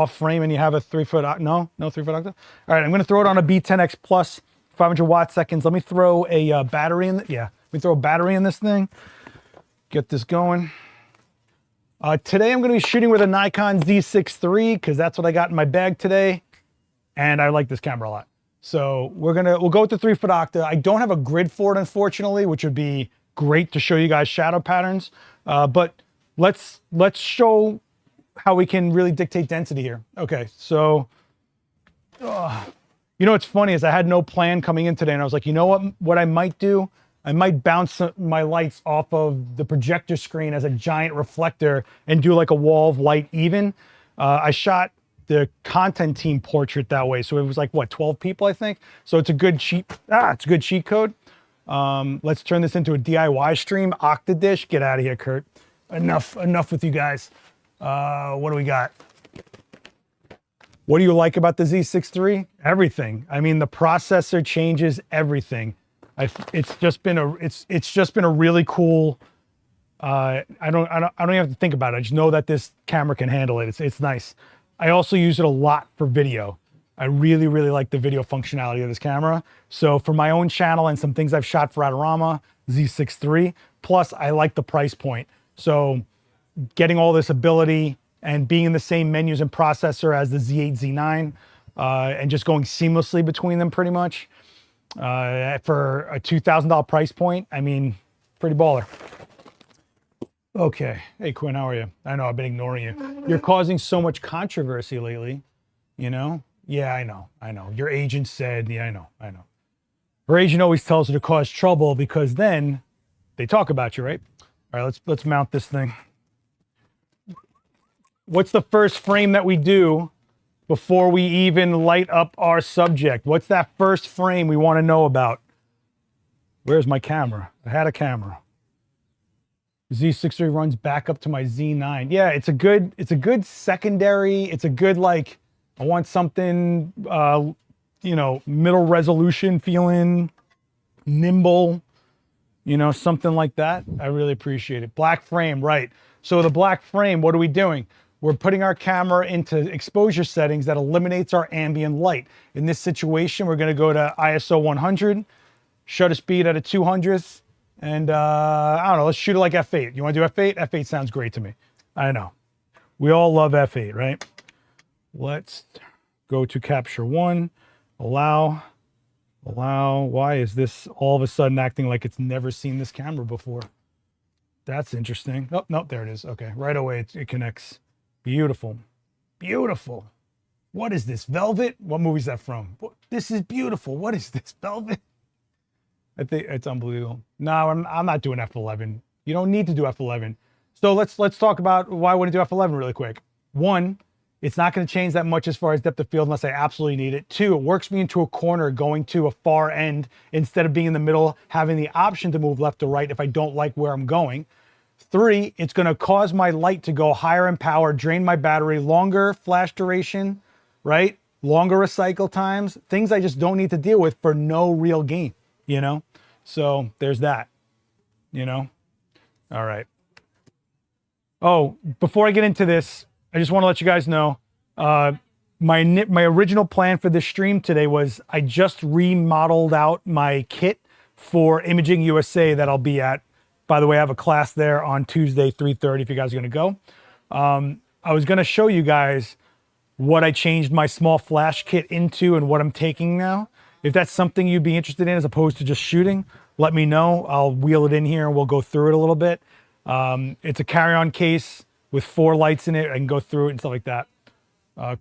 frame and you have a 3-foot octa? No 3-foot octa? All right, I'm gonna throw it on a B10X Plus, 500 watt seconds. Let me throw a battery in, let me throw a battery in this thing. Get this going. Today I'm gonna be shooting with a Nikon Z6 III because that's what I got in my bag today. And I like this camera a lot. So we'll go with the 3-foot octa. I don't have a grid for it, unfortunately, which would be great to show you guys shadow patterns. But let's show how we can really dictate density here. Okay, so, you know what's funny is I had no plan coming in today, and I was like, you know what I might do? I might bounce my lights off of the projector screen as a giant reflector and do like a wall of light even. I shot the content team portrait that way. So it was like, what, 12 people, I think? So it's a good cheat code. Let's turn this into a DIY stream. Octa dish, get out of here, Kurt. Enough with you guys. What do we got? What do you like about the Z6 III? Everything. I mean, the processor changes everything. It's just been a really cool, I don't even have to think about it. I just know that this camera can handle it. It's nice. I also use it a lot for video. I really like the video functionality of this camera. So for my own channel and some things I've shot for Adorama, Z6 III, plus I like the price point. So getting all this ability and being in the same menus and processor as the Z8, Z9, and just going seamlessly between them pretty much. For a $2,000 price point, I mean, pretty baller. Okay. Hey, Quinn, how are you? I know I've been ignoring you. You're causing so much controversy lately, you know? Yeah, I know. Your agent said, yeah, I know. Her agent always tells her to cause trouble because then they talk about you, right? All right, let's mount this thing. What's the first frame that we do before we even light up our subject? What's that first frame we want to know about? Where's my camera? I had a camera. Z6 runs back up to my Z9. Yeah, it's a good secondary. It's a good, like, I want something, you know, middle resolution feeling, nimble, you know, something like that. I really appreciate it. Black frame, right. So the black frame, what are we doing? We're putting our camera into exposure settings that eliminates our ambient light. In this situation, we're going to go to ISO 100, shutter speed at a 200th, and I don't know, let's shoot it like F8. You want to do F8? F8 sounds great to me. I know. We all love F8, right? Let's go to capture one, allow. Why is this all of a sudden acting like it's never seen this camera before? That's interesting. Oh, no, there it is. Okay, right away it connects. Beautiful. Beautiful. What is this, Velvet? What movie is that from? This is beautiful. What is this, Velvet? I think it's unbelievable. No, I'm not doing F11. You don't need to do F11. So let's talk about why I wouldn't do F11 really quick. One, it's not going to change that much as far as depth of field unless I absolutely need it. Two, it works me into a corner going to a far end instead of being in the middle, having the option to move left to right if I don't like where I'm going. Three, it's going to cause my light to go higher in power, drain my battery, longer flash duration, right? Longer recycle times, things I just don't need to deal with for no real gain, you know? So there's that, you know? All right. Oh, before I get into this, I just want to let you guys know, my original plan for this stream today was I just remodeled out my kit for Imaging USA that I'll be at. By the way, I have a class there on Tuesday, 3:30 if you guys are going to go. I was going to show you guys what I changed my small flash kit into and what I'm taking now. If that's something you'd be interested in as opposed to just shooting, let me know. I'll wheel it in here and we'll go through it a little bit. It's a carry-on case with 4 lights in it. I can go through it and stuff like that.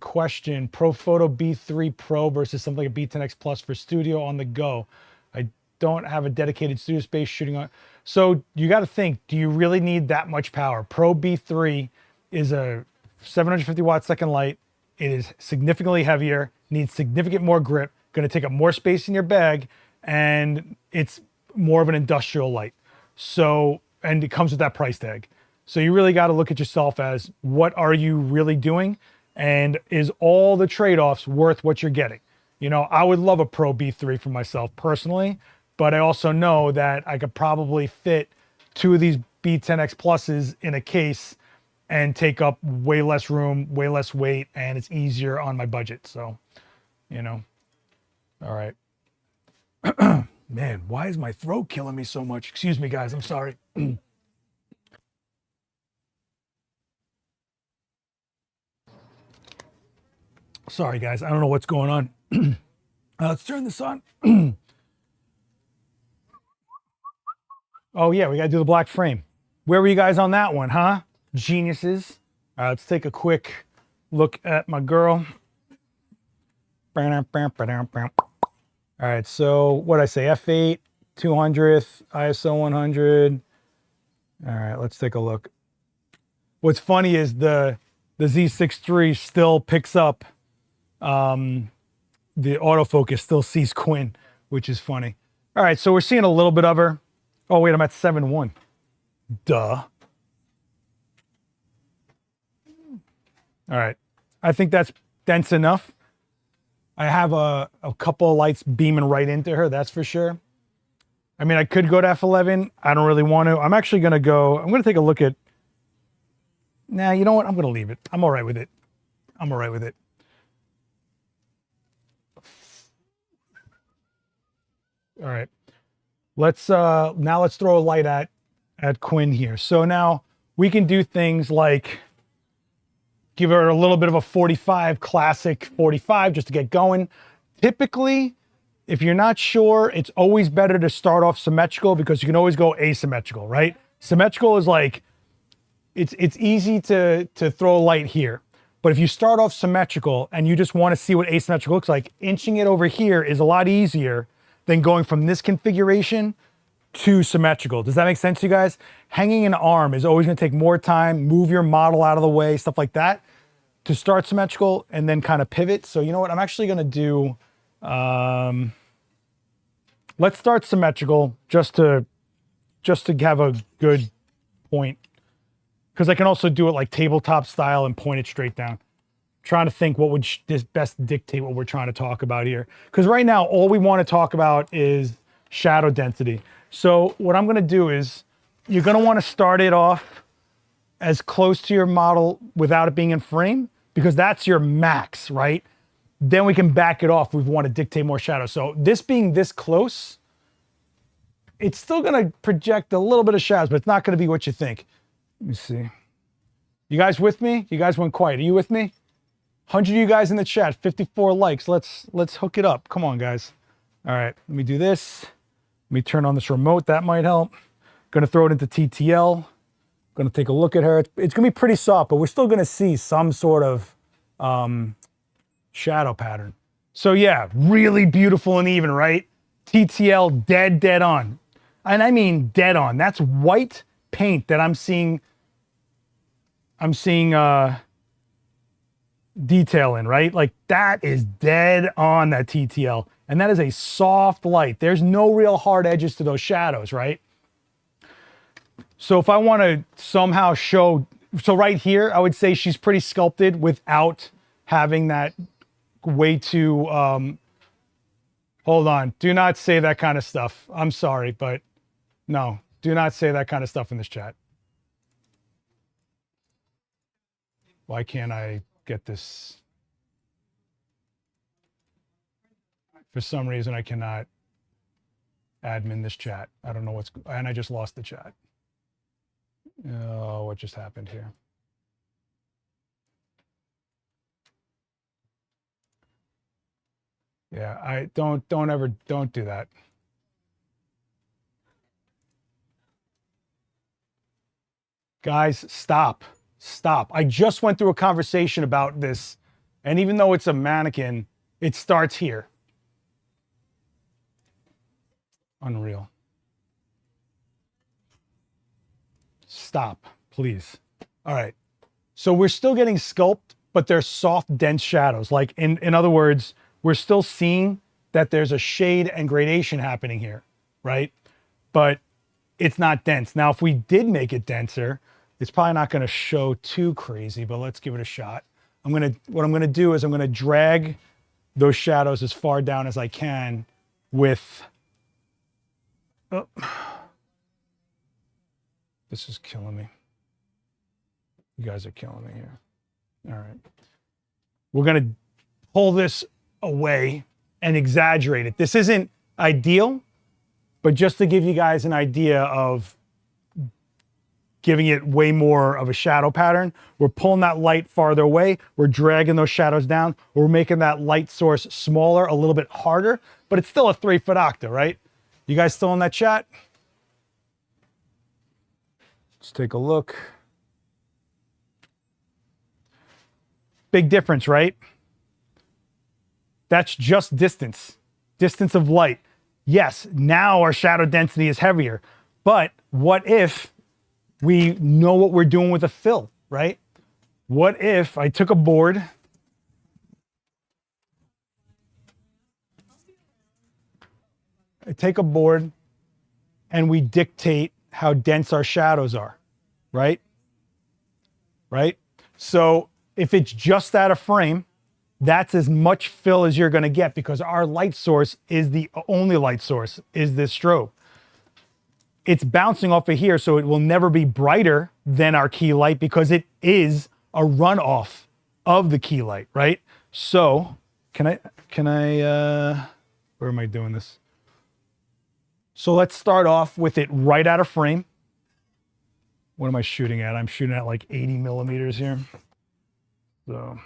Question, ProPhoto B3 Pro versus something like a B10X Plus for studio on the go. I don't have a dedicated studio space shooting on. So you got to think, do you really need that much power? Pro B3 is a 750 watt second light. It is significantly heavier, needs significant more grip, going to take up more space in your bag, and it's more of an industrial light. So, and it comes with that price tag. So you really got to look at yourself as what are you really doing? And is all the trade-offs worth what you're getting? You know, I would love a Pro B3 for myself personally, but I also know that I could probably fit 2 of these B10X Pluses in a case and take up way less room, way less weight, and it's easier on my budget. So, you know, all right. Man, why is my throat killing me so much? Excuse me, guys, I'm sorry. Sorry, guys, I don't know what's going on. Let's turn this on. Oh, yeah, we got to do the black frame. Where were you guys on that one, huh? Geniuses. All right, let's take a quick look at my girl. All right, so what did I say? F8, 200th, ISO 100. All right, let's take a look. What's funny is the Z6 III still picks up the autofocus, still sees Quinn, which is funny. All right, so we're seeing a little bit of her. Oh, wait, I'm at 7.1. Duh. All right, I think that's dense enough. I have a couple of lights beaming right into her, that's for sure. I mean, I could go to F11. I don't really want to. I'm actually going to go, I'm going to take a look at, nah, you know what? I'm going to leave it. I'm all right with it. I'm all right with it. All right. Let's now let's throw a light at Quinn here. So now we can do things like give her a little bit of a 45, classic 45 just to get going. Typically, if you're not sure, it's always better to start off symmetrical because you can always go asymmetrical, right? Symmetrical is like, it's easy to throw a light here. But if you start off symmetrical and you just want to see what asymmetrical looks like, inching it over here is a lot easier than going from this configuration to symmetrical. Does that make sense to you guys? Hanging an arm is always going to take more time, move your model out of the way, stuff like that. to start symmetrical and then kind of pivot. So you know what? I'm actually going to do, let's start symmetrical just to have a good point. Because I can also do it like tabletop style and point it straight down. Trying to think what would this best dictate what we're trying to talk about here. Because right now, all we want to talk about is shadow density. So what I'm going to do is you're going to want to start it off as close to your model without it being in frame, because that's your max, right? Then we can back it off if we want to dictate more shadow. So this being this close, it's still going to project a little bit of shadows, but it's not going to be what you think. Let me see. You guys with me? You guys went quiet. Are you with me? 100 of you guys in the chat, 54 likes. Let's hook it up. Come on, guys. All right, let me do this. Let me turn on this remote. That might help. Going to throw it into TTL. Going to take a look at her. It's going to be pretty soft, but we're still going to see some sort of shadow pattern. So yeah, really beautiful and even, right? TTL dead on. And I mean dead on. That's white paint that I'm seeing detail in, right? Like that is dead on, that TTL. And that is a soft light. There's no real hard edges to those shadows, right? So if I want to somehow show, so right here, I would say she's pretty sculpted without having that way too, hold on. Do not say that kind of stuff. I'm sorry, but no, do not say that kind of stuff in this chat. Why can't I get this? For some reason, I cannot admin this chat. I don't know what's, and I just lost the chat. Oh, what just happened here? Yeah, I don't do that. Guys, stop. I just went through a conversation about this, and even though it's a mannequin, it starts here. Unreal. Stop, please. All right. So we're still getting sculpt, but they're soft, dense shadows. Like in other words, we're still seeing that there's a shade and gradation happening here, right? But it's not dense. Now, if we did make it denser, it's probably not going to show too crazy, but let's give it a shot. What I'm going to do is I'm going to drag those shadows as far down as I can with, oh, this is killing me. You guys are killing me here. All right. We're going to pull this away and exaggerate it. This isn't ideal, but just to give you guys an idea of giving it way more of a shadow pattern, we're pulling that light farther away. We're dragging those shadows down. We're making that light source smaller, a little bit harder, but it's still a 3-foot octa, right? You guys still in that chat? Let's take a look. Big difference, right? That's just distance of light. Yes, now our shadow density is heavier, but what if we know what we're doing with a fill, right? What if I took a board, and we dictate how dense our shadows are, right? Right? So if it's just out of frame, that's as much fill as you're going to get, because our light source is the only light source, is this strobe. It's bouncing off of here, so it will never be brighter than our key light because it is a runoff of the key light, right? So can I, where am I doing this? So let's start off with it right out of frame. What am I shooting at? I'm shooting at like 80 millimeters here. So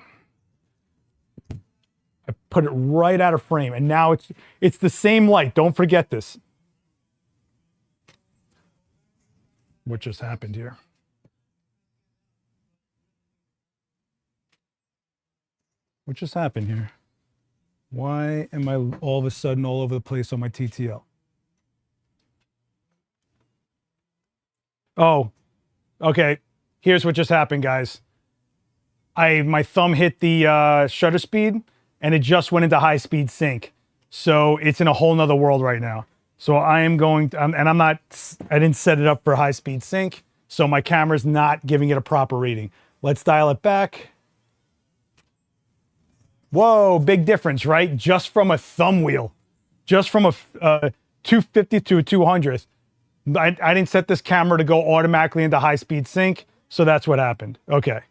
I put it right out of frame, and now it's the same light. Don't forget this. What just happened here? What just happened here? Why am I all of a sudden all over the place on my TTL? Oh, okay. Here's what just happened, guys. my thumb hit the shutter speed and it just went into high speed sync. So it's in a whole nother world right now. So I am going to, I didn't set it up for high speed sync. So my camera's not giving it a proper reading. Let's dial it back. Whoa, big difference, right? Just from a thumb wheel, just from a 250 to a 200th. I didn't set this camera to go automatically into high speed sync. So that's what happened. Okay,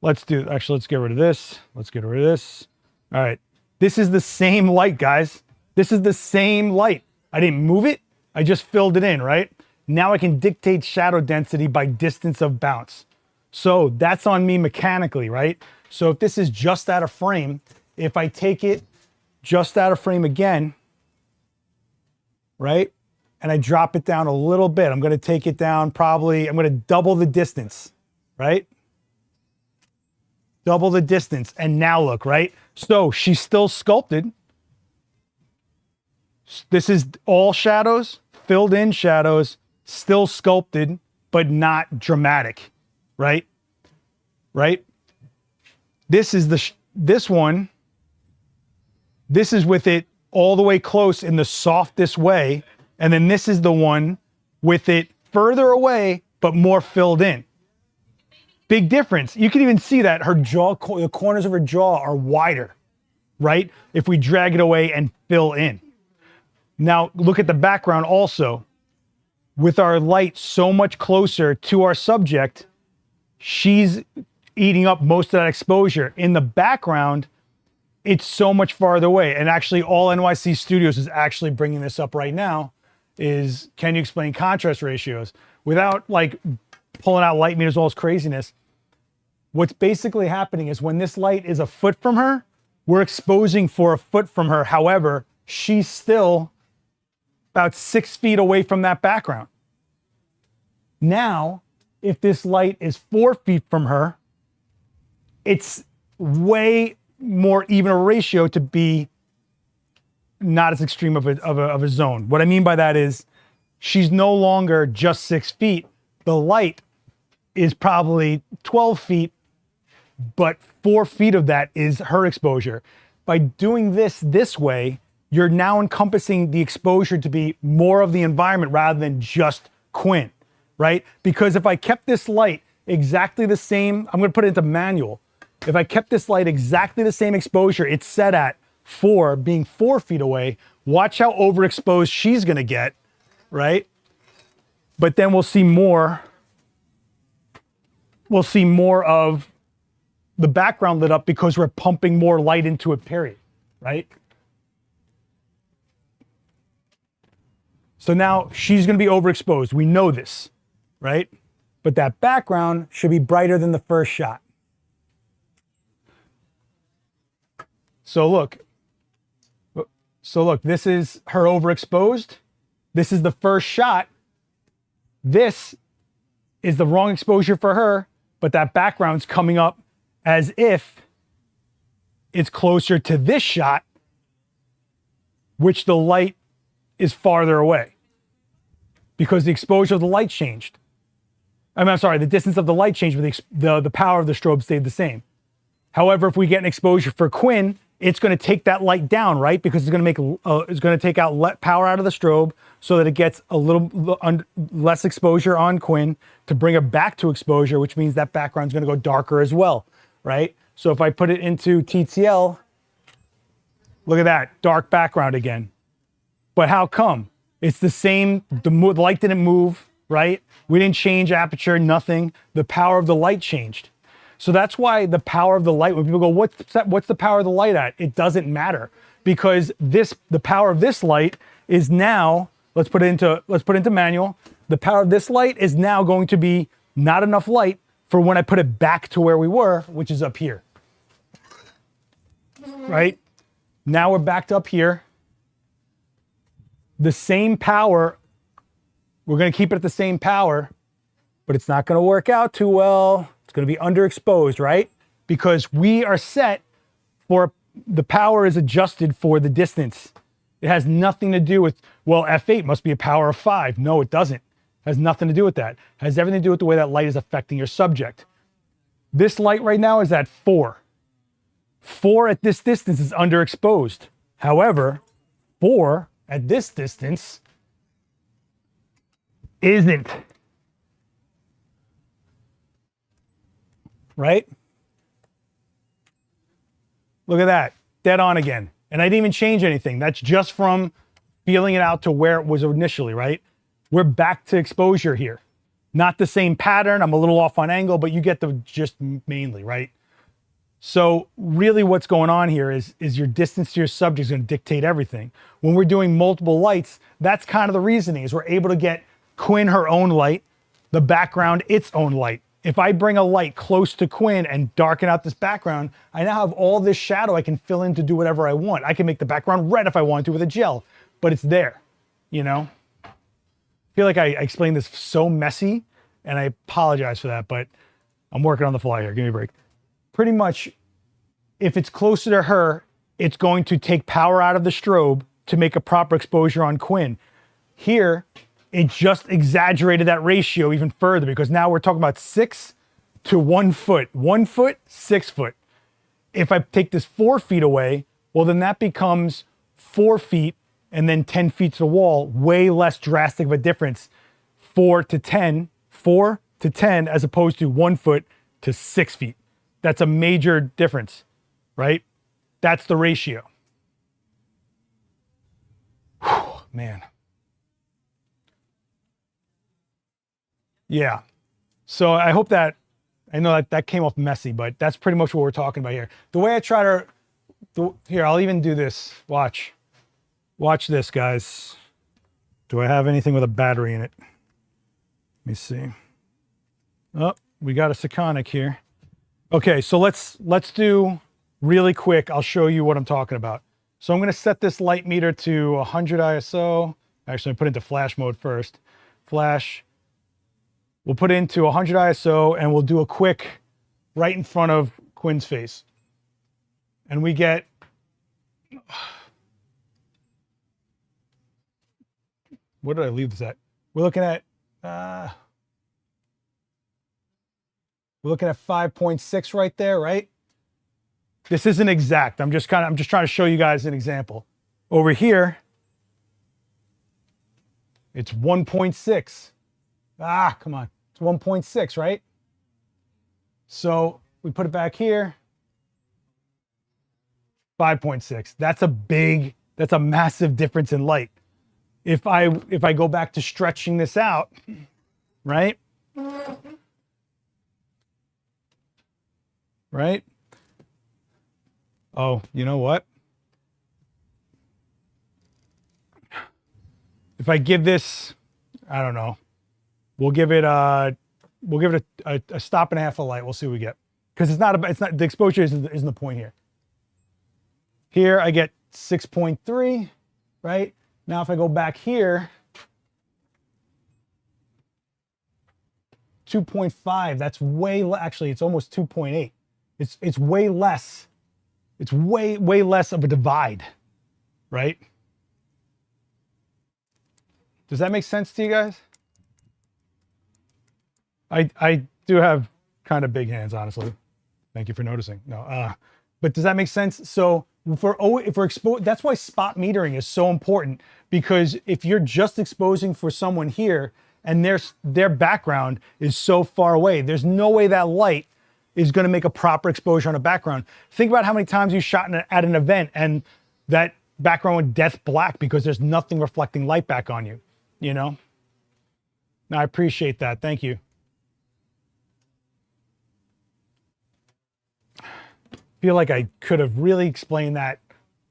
let's get rid of this. Let's get rid of this. All right, this is the same light, guys. This is the same light. I didn't move it. I just filled it in, right? Now I can dictate shadow density by distance of bounce. So that's on me mechanically, right? So if this is just out of frame, if I take it just out of frame again, right? And I drop it down a little bit. I'm gonna take it down probably, I'm gonna double the distance, right? Double the distance, and now look, right? So she's still sculpted. This is all shadows, filled in shadows, still sculpted, but not dramatic, right? Right? This is this one. This is with it all the way close in the softest way. And then this is the one with it further away, but more filled in. Big difference. You can even see that her jaw, the corners of her jaw are wider, right? If we drag it away and fill in. Now look at the background also. With our light so much closer to our subject, she's eating up most of that exposure. In the background, it's so much farther away. And actually all NYC Studios is actually bringing this up right now is, can you explain contrast ratios? Without like pulling out light meters, all this craziness, what's basically happening is when this light is a foot from her, we're exposing for a foot from her. However, she's still about 6 feet away from that background. Now, if this light is 4 feet from her, it's way more even a ratio to be not as extreme of a zone. What I mean by that is she's no longer just 6 feet. The light is probably 12 feet, but 4 feet of that is her exposure. By doing this way, you're now encompassing the exposure to be more of the environment rather than just Quinn, right? Because if I kept this light exactly the same, I'm gonna put it into manual. If I kept this light exactly the same exposure it's set at being 4 feet away, watch how overexposed she's gonna get, right? But then we'll see more of the background lit up because we're pumping more light into it, period, right? So now she's gonna be overexposed. We know this, right? But that background should be brighter than the first shot. So look, this is her overexposed. This is the first shot. This is the wrong exposure for her, but that background's coming up as if it's closer to this shot, which the light is farther away because the exposure of the light changed. I'm sorry, the distance of the light changed, but the power of the strobe stayed the same. However, if we get an exposure for Quinn, it's going to take that light down, right? Because it's going to take out power out of the strobe so that it gets a little less exposure on Quinn to bring her back to exposure, which means that background's going to go darker as well, right? So if I put it into TTL, look at that, dark background again. But how come? It's the same, the light didn't move, right? We didn't change aperture, nothing. The power of the light changed. So that's why the power of the light, when people go, what's the power of the light at? It doesn't matter because the power of this light is now, let's put it into manual. The power of this light is now going to be not enough light for when I put it back to where we were, which is up here, right? Now we're backed up here. The same power, we're gonna keep it at the same power, but it's not gonna work out too well. It's going to be underexposed, right? Because we are set for, the power is adjusted for the distance. It has nothing to do with, well, f8 must be a power of 5. No, it doesn't. It has nothing to do with that. It has everything to do with the way that light is affecting your subject. This light right now is at 4. 4 at this distance is underexposed. However, 4 at this distance isn't. Right? Look at that. Dead on again. And I didn't even change anything. That's just from feeling it out to where it was initially, right? We're back to exposure here. Not the same pattern. I'm a little off on angle, but you get the gist mainly, right? So really what's going on here is your distance to your subject is going to dictate everything. When we're doing multiple lights, that's kind of the reasoning, is we're able to get Quinn her own light, the background its own light. If I bring a light close to Quinn and darken out this background, I now have all this shadow I can fill in to do whatever I want. I can make the background red if I want to with a gel, but it's there, you know? I feel like I explained this so messy, and I apologize for that, but I'm working on the fly here. Give me a break. Pretty much, if it's closer to her, it's going to take power out of the strobe to make a proper exposure on Quinn. Here, it just exaggerated that ratio even further, because now we're talking about 6 to 1 foot. 1 foot, 6 foot. If I take this 4 feet away, well, then that becomes 4 feet and then 10 feet to the wall. Way less drastic of a difference. 4 to 10 as opposed to 1 foot to 6 feet. That's a major difference, right? That's the ratio. Whew, man. Yeah. So I hope that, I know that came off messy, but that's pretty much what we're talking about here. The way I try to, here, I'll even do this. Watch this, guys. Do I have anything with a battery in it? Let me see. Oh, we got a Sekonic here. Okay, so let's do really quick. I'll show you what I'm talking about. So I'm going to set this light meter to 100 ISO. Actually, I put it into flash mode first. Flash. We'll put it into 100 ISO and we'll do a quick right in front of Quinn's face. And we get, what did I leave this at? We're looking at 5.6 right there, right? This isn't exact. I'm just trying to show you guys an example. Over here, it's 1.6. Ah, come on. It's 1.6, right? So we put it back here. 5.6. That's a massive difference in light. If I go back to stretching this out, right? Right? Oh, you know what? If I give this, I don't know, we'll give it a stop and a half of light. We'll see what we get. Because it's not the exposure isn't the point here. Here I get 6.3, right? Now if I go back here, 2.5, that's actually it's almost 2.8. It's way less. It's way less of a divide, right? Does that make sense to you guys? I do have kind of big hands, honestly. Thank you for noticing. No, but does that make sense? So if we're exposed, that's why spot metering is so important, because if you're just exposing for someone here and their background is so far away, there's no way that light is going to make a proper exposure on a background. Think about how many times you shot at an event and that background went death black because there's nothing reflecting light back on you, you know? Now, I appreciate that. Thank you. Feel like I could have really explained that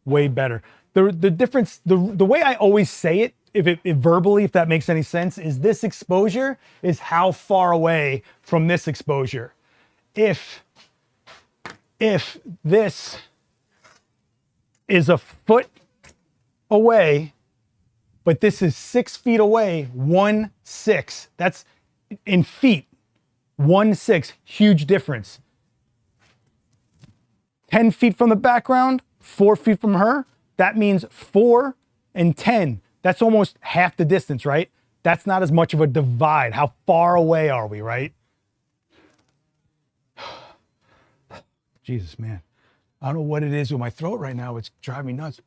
way better. The difference, the way I always say it, if verbally, if that makes any sense, is this exposure is how far away from this exposure. If this is a foot away, but this is 6 feet away, 1.6, that's in feet, 1.6, huge difference. 10 feet from the background, 4 feet from her, that means 4 and 10. That's almost half the distance, right? That's not as much of a divide. How far away are we, right? Jesus, man. I don't know what it is with my throat right now. It's driving me nuts.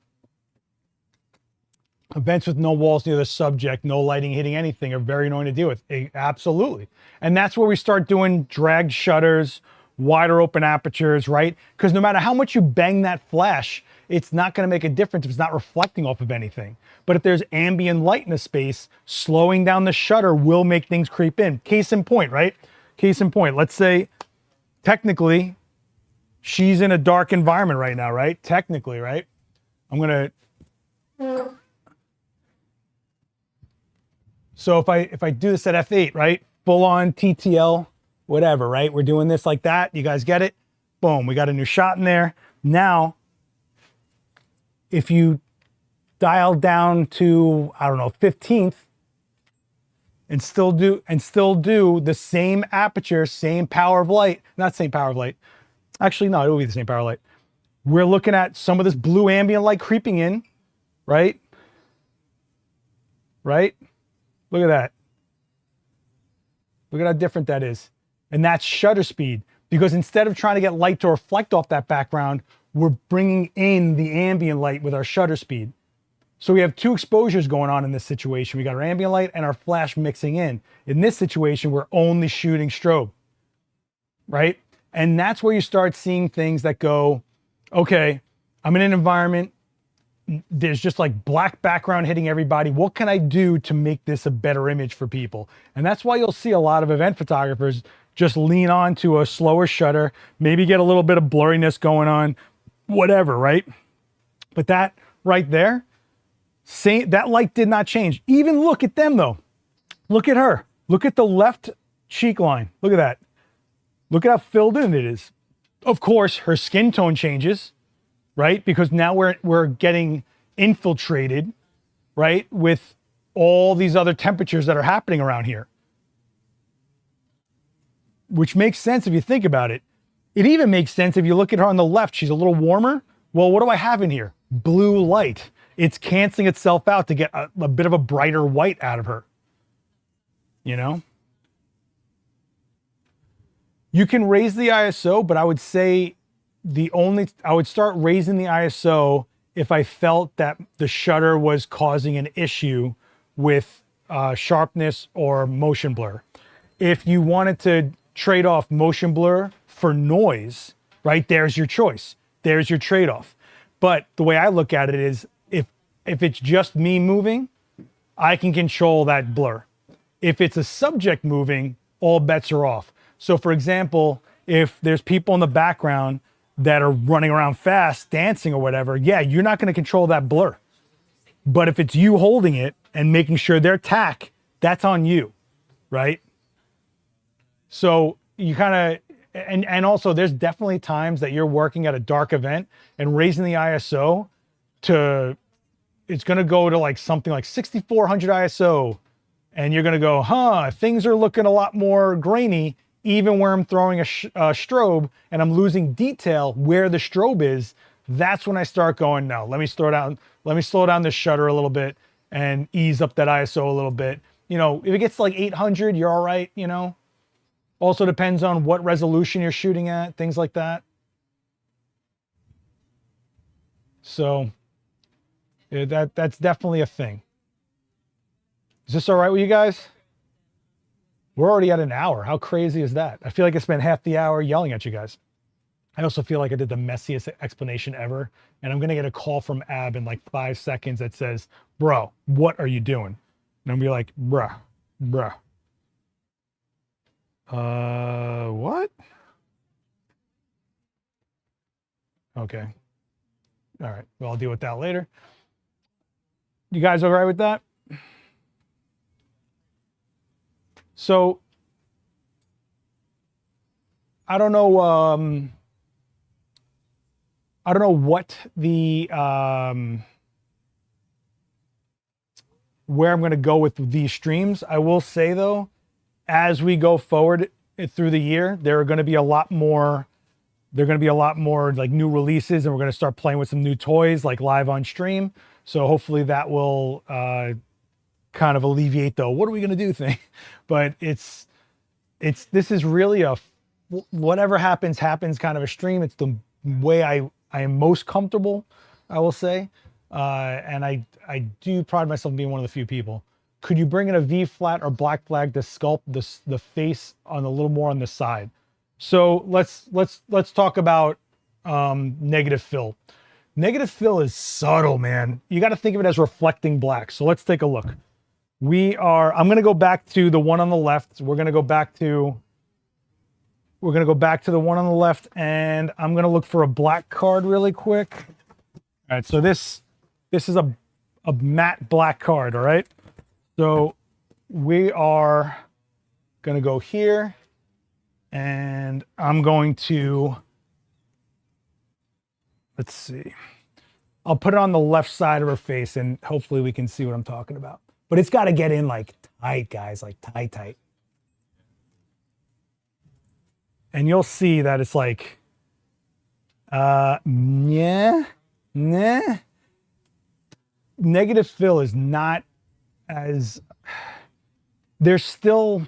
Events with no walls near the subject, no lighting hitting anything are very annoying to deal with. Absolutely. And that's where we start doing dragged shutters, wider open apertures, right? Because no matter how much you bang that flash, it's not going to make a difference if it's not reflecting off of anything. But if there's ambient light in a space, slowing down the shutter will make things creep in. Case in point, right? Case in point, let's say technically she's in a dark environment right now, right? Technically, right? I'm going to... So if I do this at F8, right? Full on TTL, whatever, right? We're doing this like that. You guys get it? Boom, we got a new shot in there. Now, if you dial down to, I don't know, 15th and still do the same aperture, same power of light, not same power of light. Actually, no, it will be the same power of light. We're looking at some of this blue ambient light creeping in, right? Right? Look at that. Look at how different that is. And that's shutter speed, because instead of trying to get light to reflect off that background, we're bringing in the ambient light with our shutter speed. So we have two exposures going on in this situation. We got our ambient light and our flash mixing in. In this situation, we're only shooting strobe, right? And that's where you start seeing things that go, okay, I'm in an environment, there's just like black background hitting everybody. What can I do to make this a better image for people? And that's why you'll see a lot of event photographers just lean on to a slower shutter, maybe get a little bit of blurriness going on, whatever, right? But that right there, that light did not change. Even look at them though. Look at her. Look at the left cheek line. Look at that. Look at how filled in it is. Of course, her skin tone changes, right? Because now we're getting infiltrated, right? With all these other temperatures that are happening around here. Which makes sense if you think about it. It even makes sense if you look at her on the left, she's a little warmer. Well, what do I have in here? Blue light. It's canceling itself out to get a bit of a brighter white out of her. You know? You can raise the ISO, but I would say I would start raising the ISO if I felt that the shutter was causing an issue with sharpness or motion blur. If you wanted to trade off motion blur for noise, right, there's your choice. There's your trade-off. But the way I look at it is if it's just me moving, I can control that blur. If it's a subject moving, all bets are off. So for example, if there's people in the background that are running around fast, dancing or whatever, yeah, you're not going to control that blur. But if it's you holding it and making sure they're tack, that's on you, right? So you kind of, and also there's definitely times that you're working at a dark event and raising the ISO to, it's going to go to like something like 6400 ISO. And you're going to go, huh, things are looking a lot more grainy, even where I'm throwing a strobe and I'm losing detail where the strobe is. That's when I start going, no, let me slow down the shutter a little bit and ease up that ISO a little bit. You know, if it gets to like 800, you're all right, you know. Also depends on what resolution you're shooting at, things like that. So yeah, that's definitely a thing. Is this all right with you guys? We're already at an hour. How crazy is that? I feel like I spent half the hour yelling at you guys. I also feel like I did the messiest explanation ever. And I'm going to get a call from Ab in like 5 seconds that says, bro, what are you doing? And I'm going to be like, bruh. What? Okay. All right. Well, I'll deal with that later. You guys all right with that? So, I don't know what the, where I'm going to go with these streams. I will say though, as we go forward through the year, there are going to be a lot more like new releases, and we're going to start playing with some new toys like live on stream. So hopefully that will, kind of alleviate the what are we going to do thing. But this is really a whatever happens kind of a stream. It's the way I am most comfortable, I will say. And I do pride myself on being one of the few people. Could you bring in a V flat or black flag to sculpt the face on a little more on the side? So let's talk about negative fill. Negative fill is subtle, man. You got to think of it as reflecting black. So let's take a look. I'm going to go back to the one on the left. We're going to go back to the one on the left, and I'm going to look for a black card really quick. All right, so this is a matte black card, all right? So we are going to go here, and I'm going to, let's see. I'll put it on the left side of her face, and hopefully we can see what I'm talking about. But it's got to get in like tight, guys, like tight. And you'll see that it's like, nah. Negative fill is not as, there's still,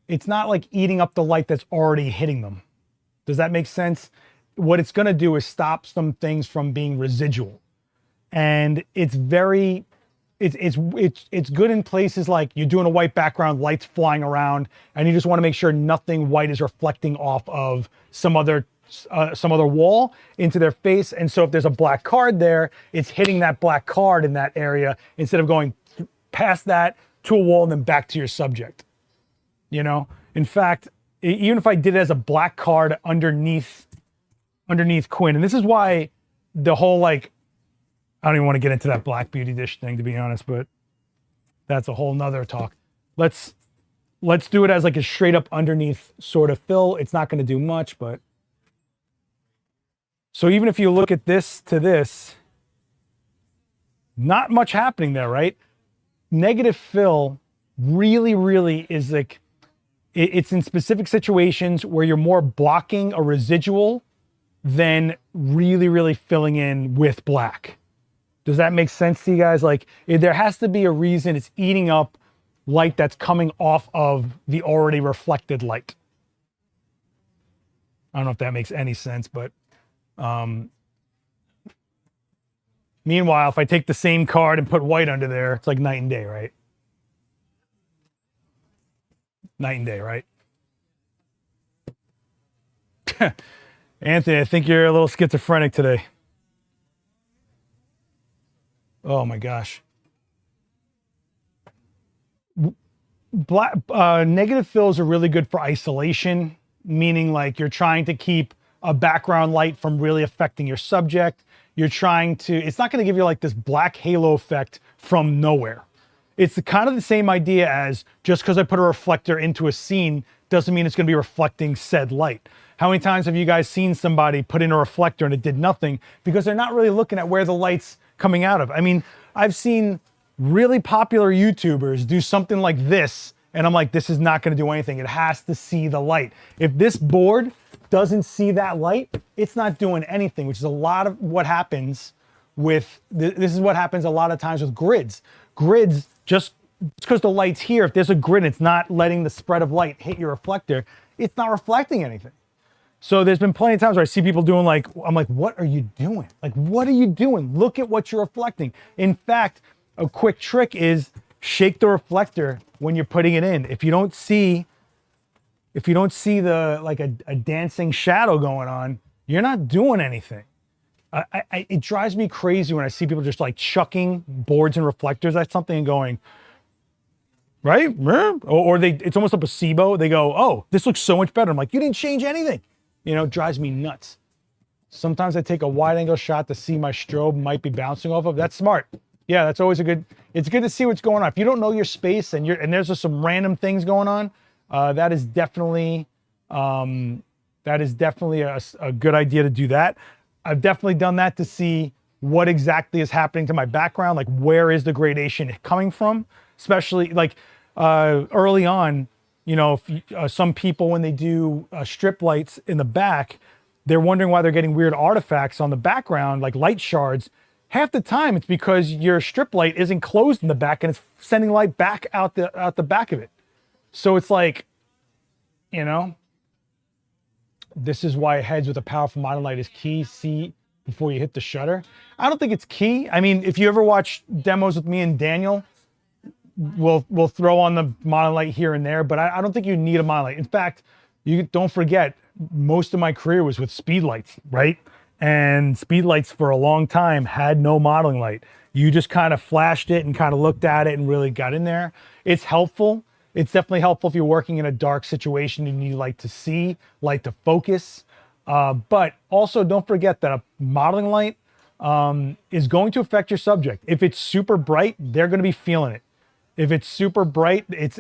it's not like eating up the light that's already hitting them. Does that make sense? What it's going to do is stop some things from being residual. And it's very, it's good in places like you're doing a white background, lights flying around, and you just want to make sure nothing white is reflecting off of some other wall into their face. And so if there's a black card there, it's hitting that black card in that area instead of going past that to a wall and then back to your subject. You know, in fact, even if I did it as a black card underneath Quinn, and this is why the whole, like, I don't even want to get into that black beauty dish thing, to be honest, but that's a whole nother talk. Let's do it as like a straight up underneath sort of fill. It's not going to do much, but so even if you look at this to this, not much happening there, right? Negative fill really is like, it's in specific situations where you're more blocking a residual than really filling in with black. Does that make sense to you guys? Like, there has to be a reason it's eating up light that's coming off of the already reflected light. I don't know if that makes any sense, but meanwhile, if I take the same card and put white under there, it's like night and day, right? Night and day, right? Anthony, I think you're a little schizophrenic today. Oh my gosh. Negative fills are really good for isolation, meaning like you're trying to keep a background light from really affecting your subject. You're trying to, it's not going to give you like this black halo effect from nowhere. It's kind of the same idea as just because I put a reflector into a scene doesn't mean it's going to be reflecting said light. How many times have you guys seen somebody put in a reflector and it did nothing because they're not really looking at where the light's coming out of? I mean, I've seen really popular YouTubers do something like this, and I'm like, this is not going to do anything. It has to see the light. If this board doesn't see that light, it's not doing anything, which is a lot of what happens with, this is what happens a lot of times with grids. Grids, just because the light's here, if there's a grid, it's not letting the spread of light hit your reflector, it's not reflecting anything. So there's been plenty of times where I see people doing like, I'm like, what are you doing? Like, what are you doing? Look at what you're reflecting. In fact, a quick trick is shake the reflector when you're putting it in. If you don't see the, like a dancing shadow going on, you're not doing anything. It drives me crazy when I see people just like chucking boards and reflectors at something and going, right? Or it's almost a placebo. They go, oh, this looks so much better. I'm like, you didn't change anything. You know, it drives me nuts. Sometimes I take a wide angle shot to see my strobe might be bouncing off of. That's smart. Yeah, that's always it's good to see what's going on. If you don't know your space and there's just some random things going on, that is definitely a good idea to do that. I've definitely done that to see what exactly is happening to my background, like where is the gradation coming from, especially like early on. You know, some people, when they do strip lights in the back, they're wondering why they're getting weird artifacts on the background, like light shards. Half the time, it's because your strip light isn't closed in the back and it's sending light back out the back of it. So it's like, you know, This is why heads with a powerful modeling light is key. See before you hit the shutter. I don't think it's key. I mean, if you ever watch demos with me and Daniel, we'll throw on the modeling light here and there, but I don't think you need a modeling light. In fact, you don't forget, most of my career was with speed lights, right? And speed lights for a long time had no modeling light. You just kind of flashed it and kind of looked at it and really got in there. It's helpful. It's definitely helpful if you're working in a dark situation and you like to see, like to focus. But also don't forget that a modeling light is going to affect your subject. If it's super bright, they're going to be feeling it. If it's super bright, it's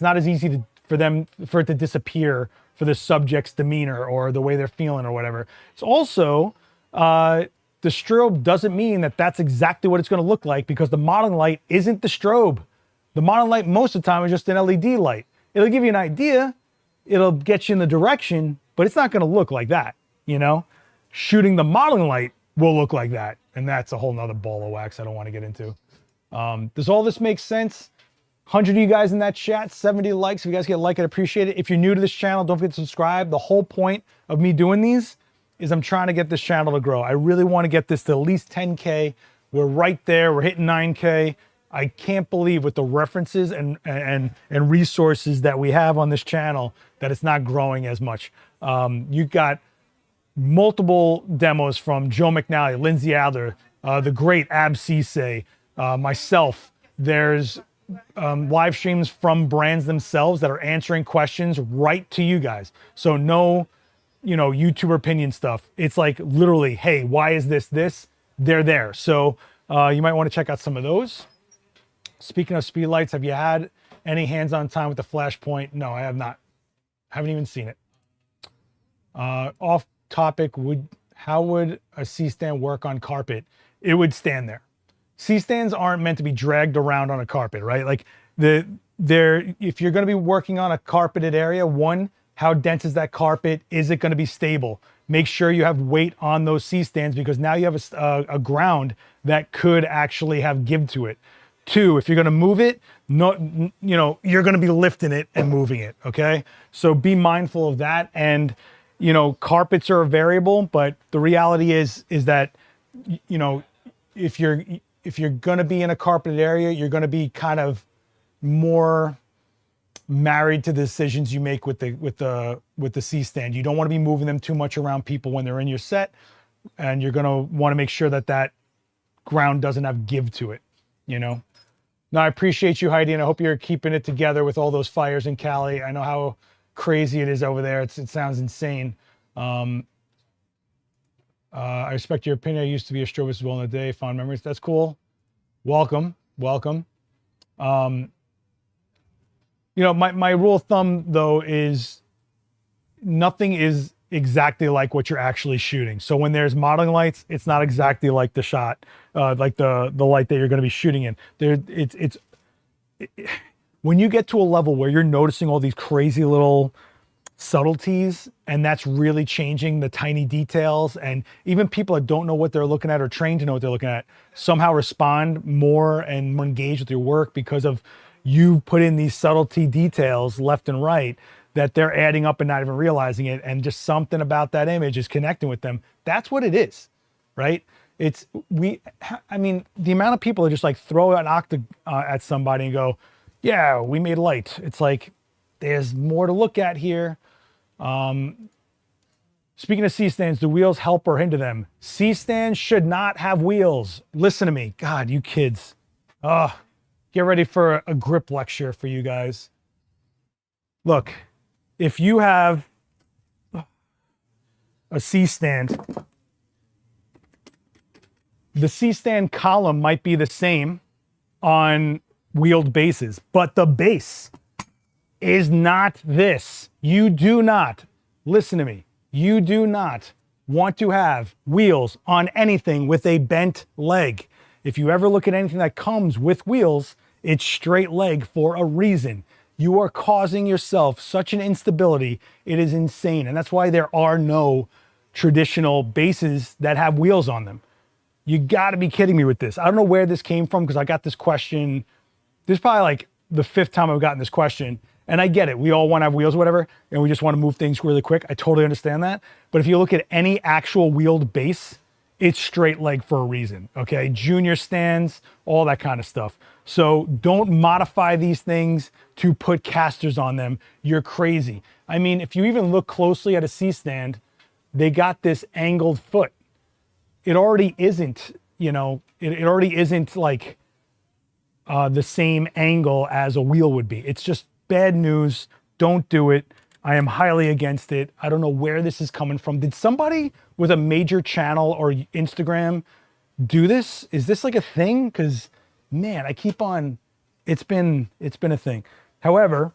not as easy for it to disappear for the subject's demeanor or the way they're feeling or whatever. It's also the strobe doesn't mean that that's exactly what it's going to look like, because the modeling light isn't the strobe. The modeling light most of the time is just an LED light. It'll give you an idea, it'll get you in the direction, but it's not going to look like that, you know? Shooting the modeling light will look like that, and that's a whole nother ball of wax I don't want to get into. Does all this make sense? 100 of you guys in that chat, 70 likes. If you guys get a like, I'd appreciate it. If you're new to this channel, don't forget to subscribe. The whole point of me doing these is I'm trying to get this channel to grow. I really want to get this to at least 10K. We're right there. We're hitting 9K. I can't believe with the references and resources that we have on this channel that it's not growing as much. You got multiple demos from Joe McNally, Lindsay Adler, the great Ab Cisse, myself. There's live streams from brands themselves that are answering questions right to you guys. So no, you know, YouTuber opinion stuff. It's like literally, hey, why is this? They're there. So you might want to check out some of those. Speaking of speed lights, have you had any hands-on time with the Flashpoint? No, I have not. Haven't even seen it. Off topic, how would a C-stand work on carpet? It would stand there. C-stands aren't meant to be dragged around on a carpet, right? Like if you're going to be working on a carpeted area, one, how dense is that carpet? Is it going to be stable? Make sure you have weight on those C-stands, because now you have a ground that could actually have give to it. Two, if you're going to move it, no, you know, you're going to be lifting it and moving it. Okay. So be mindful of that. And, you know, carpets are a variable, but the reality is that, you know, if you're going to be in a carpeted area, you're going to be kind of more married to the decisions you make with the C-stand. You don't want to be moving them too much around people when they're in your set, and you're going to want to make sure that ground doesn't have give to it, you know? No, I appreciate you, Heidi, and I hope you're keeping it together with all those fires in Cali. I know how crazy it is over there. It sounds insane. I respect your opinion. I used to be a strobist as well in the day. Fond memories. That's cool. Welcome. You know, my rule of thumb, though, is nothing is exactly like what you're actually shooting. So when there's modeling lights, it's not exactly like the shot, like the light that you're going to be shooting in. When you get to a level where you're noticing all these crazy little subtleties, and that's really changing the tiny details, and even people that don't know what they're looking at or trained to know what they're looking at somehow respond more and more engaged with your work because of you put in these subtlety details left and right that they're adding up and not even realizing it, and just something about that image is connecting with them. That's what it is, right? I mean, the amount of people that just like throw an octa at somebody and go, yeah, we made light. It's like, there's more to look at here. Speaking of C-stands, do wheels help or hinder them? C-stands should not have wheels. Listen to me. God, you kids. Get ready for a grip lecture for you guys. Look, if you have a C-stand, the C-stand column might be the same on wheeled bases, but the base is not this. You do not, listen to me, you do not want to have wheels on anything with a bent leg. If you ever look at anything that comes with wheels, it's straight leg for a reason. You are causing yourself such an instability. It is insane. And that's why there are no traditional bases that have wheels on them. You gotta be kidding me with this. I don't know where this came from, because I got this question. This is probably like the 5th time I've gotten this question. And I get it. We all want to have wheels or whatever, and we just want to move things really quick. I totally understand that. But if you look at any actual wheeled base, it's straight leg for a reason, okay? Junior stands, all that kind of stuff. So don't modify these things to put casters on them. You're crazy. I mean, if you even look closely at a C-stand, they got this angled foot. It already isn't, you know, it already isn't like the same angle as a wheel would be. It's just bad news. Don't do it. I am highly against it. I don't know where this is coming from. Did somebody with a major channel or Instagram do this? Is this like a thing? Because man, I keep on, it's been a thing. However,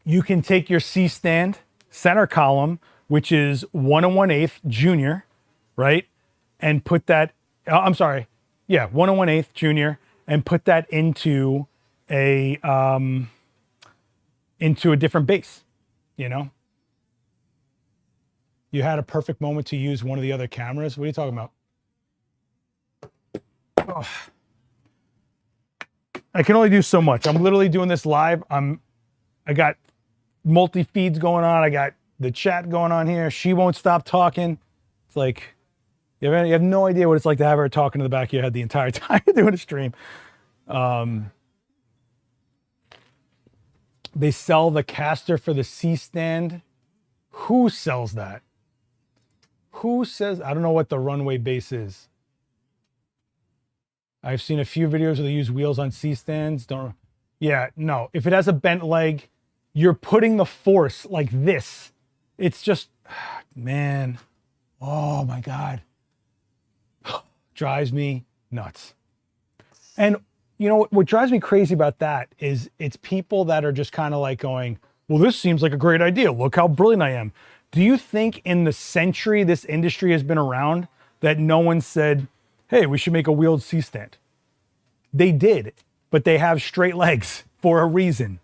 you can take your C-stand center column, which is 1 1/8 junior, right? And put that, I'm sorry, yeah, 1 1/8 junior, and put that into a different base, you know? You had a perfect moment to use one of the other cameras. What are you talking about? Oh. I can only do so much. I'm literally doing this live. I got multi feeds going on. I got the chat going on here. She won't stop talking. It's like, you have no idea what it's like to have her talking to the back of your head the entire time you're doing a stream. They sell the caster for the C-stand. Who sells that? Who says? I don't know what the runway base is. I've seen a few videos where they use wheels on C-stands. Yeah, no. If it has a bent leg, you're putting the force like this. It's just, man. Oh my God. Drives me nuts. And you know what drives me crazy about that is it's people that are just kind of like going, well, this seems like a great idea. Look how brilliant I am. Do you think in the century this industry has been around that no one said, hey, we should make a wheeled C-stand? They did, but they have straight legs for a reason.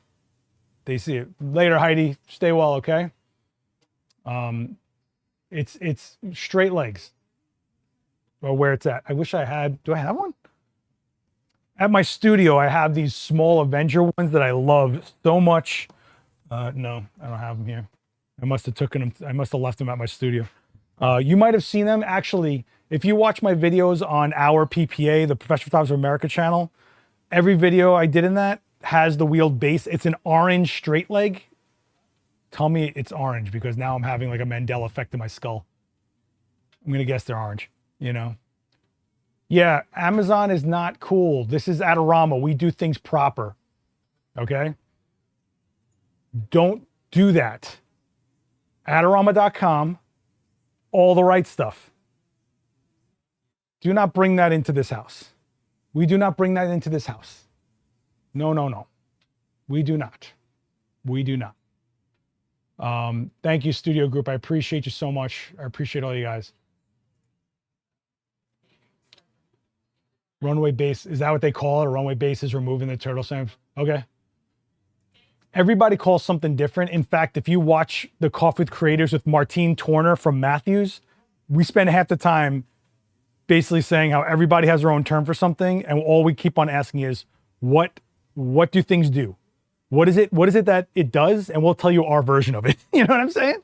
They see it. Later, Heidi. Stay well, okay? It's straight legs. Or where it's at. I wish I had, do I have one? At my studio, I have these small Avenger ones that I love so much. No, I don't have them here. I must have taken them. I must have left them at my studio. You might have seen them. Actually, if you watch my videos on our PPA, the Professional Photographer America channel, every video I did in that has the wheeled base. It's an orange straight leg. Tell me it's orange because now I'm having like a Mandela effect in my skull. I'm going to guess they're orange, you know? Yeah, Amazon is not cool. This is Adorama. We do things proper. Okay? Don't do that. Adorama.com, all the right stuff. Do not bring that into this house. We do not bring that into this house. No, no, no. We do not. We do not. Thank you, Studio Group. I appreciate you so much. I appreciate all you guys. Runway base, is that what they call it? A runway base is removing the turtle stamps? Okay. Everybody calls something different. In fact, if you watch the Coffee with Creators with Martine Torner from Matthews, we spend half the time basically saying how everybody has their own term for something, and all we keep on asking is, what do things do? What is it that it does? And we'll tell you our version of it. You know what I'm saying?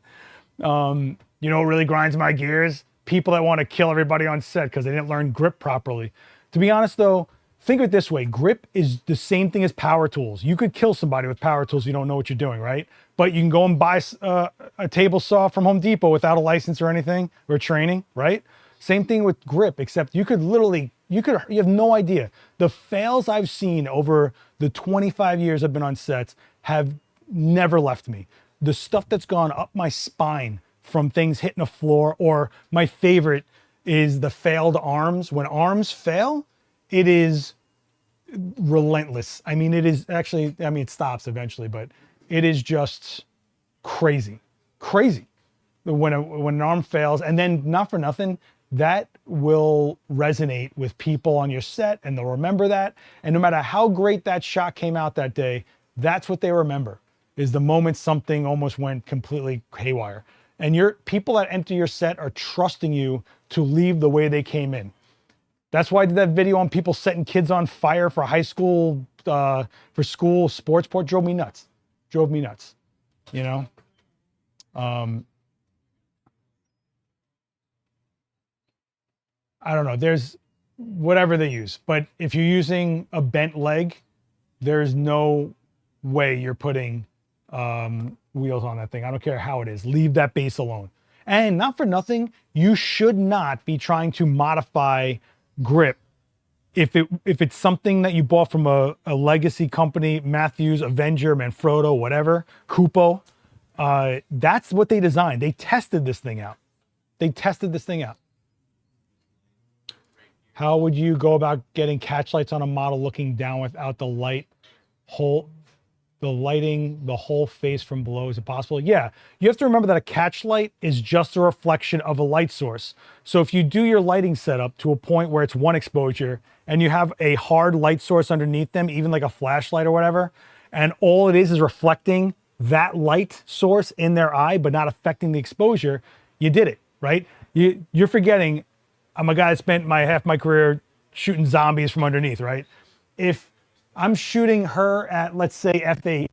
You know what really grinds my gears? People that want to kill everybody on set because they didn't learn grip properly. To be honest though, think of it this way. Grip is the same thing as power tools. You could kill somebody with power tools if you don't know what you're doing, right? But you can go and buy a table saw from Home Depot without a license or anything, or training, right? Same thing with grip, except you have no idea. The fails I've seen over the 25 years I've been on sets have never left me. The stuff that's gone up my spine from things hitting the floor, or my favorite is the failed arms. When arms fail, it is relentless. I mean, it is actually, I mean, it stops eventually, but it is just crazy, crazy. When an arm fails, and then not for nothing, that will resonate with people on your set, and they'll remember that. And no matter how great that shot came out that day, that's what they remember, is the moment something almost went completely haywire. And people that enter your set are trusting you to leave the way they came in. That's why I did that video on people setting kids on fire for high school, for school sports sport. Drove me nuts. drove me nuts, you know? I don't know, there's whatever they use, but if you're using a bent leg, there's no way you're putting wheels on that thing. I don't care how it is. Leave that base alone. And not for nothing, you should not be trying to modify grip. If it's something that you bought from a legacy company, Matthews, Avenger, Manfrotto, whatever, Kupo, that's what they designed. They tested this thing out. How would you go about getting catch lights on a model looking down without the lighting the whole face from below? Is it possible? Yeah, you have to remember that a catch light is just a reflection of a light source. So if you do your lighting setup to a point where it's one exposure and you have a hard light source underneath them, even like a flashlight or whatever, and all it is reflecting that light source in their eye but not affecting the exposure, you did it, right? You're forgetting, I'm a guy that spent half my career shooting zombies from underneath, right? If I'm shooting her at, let's say, f8,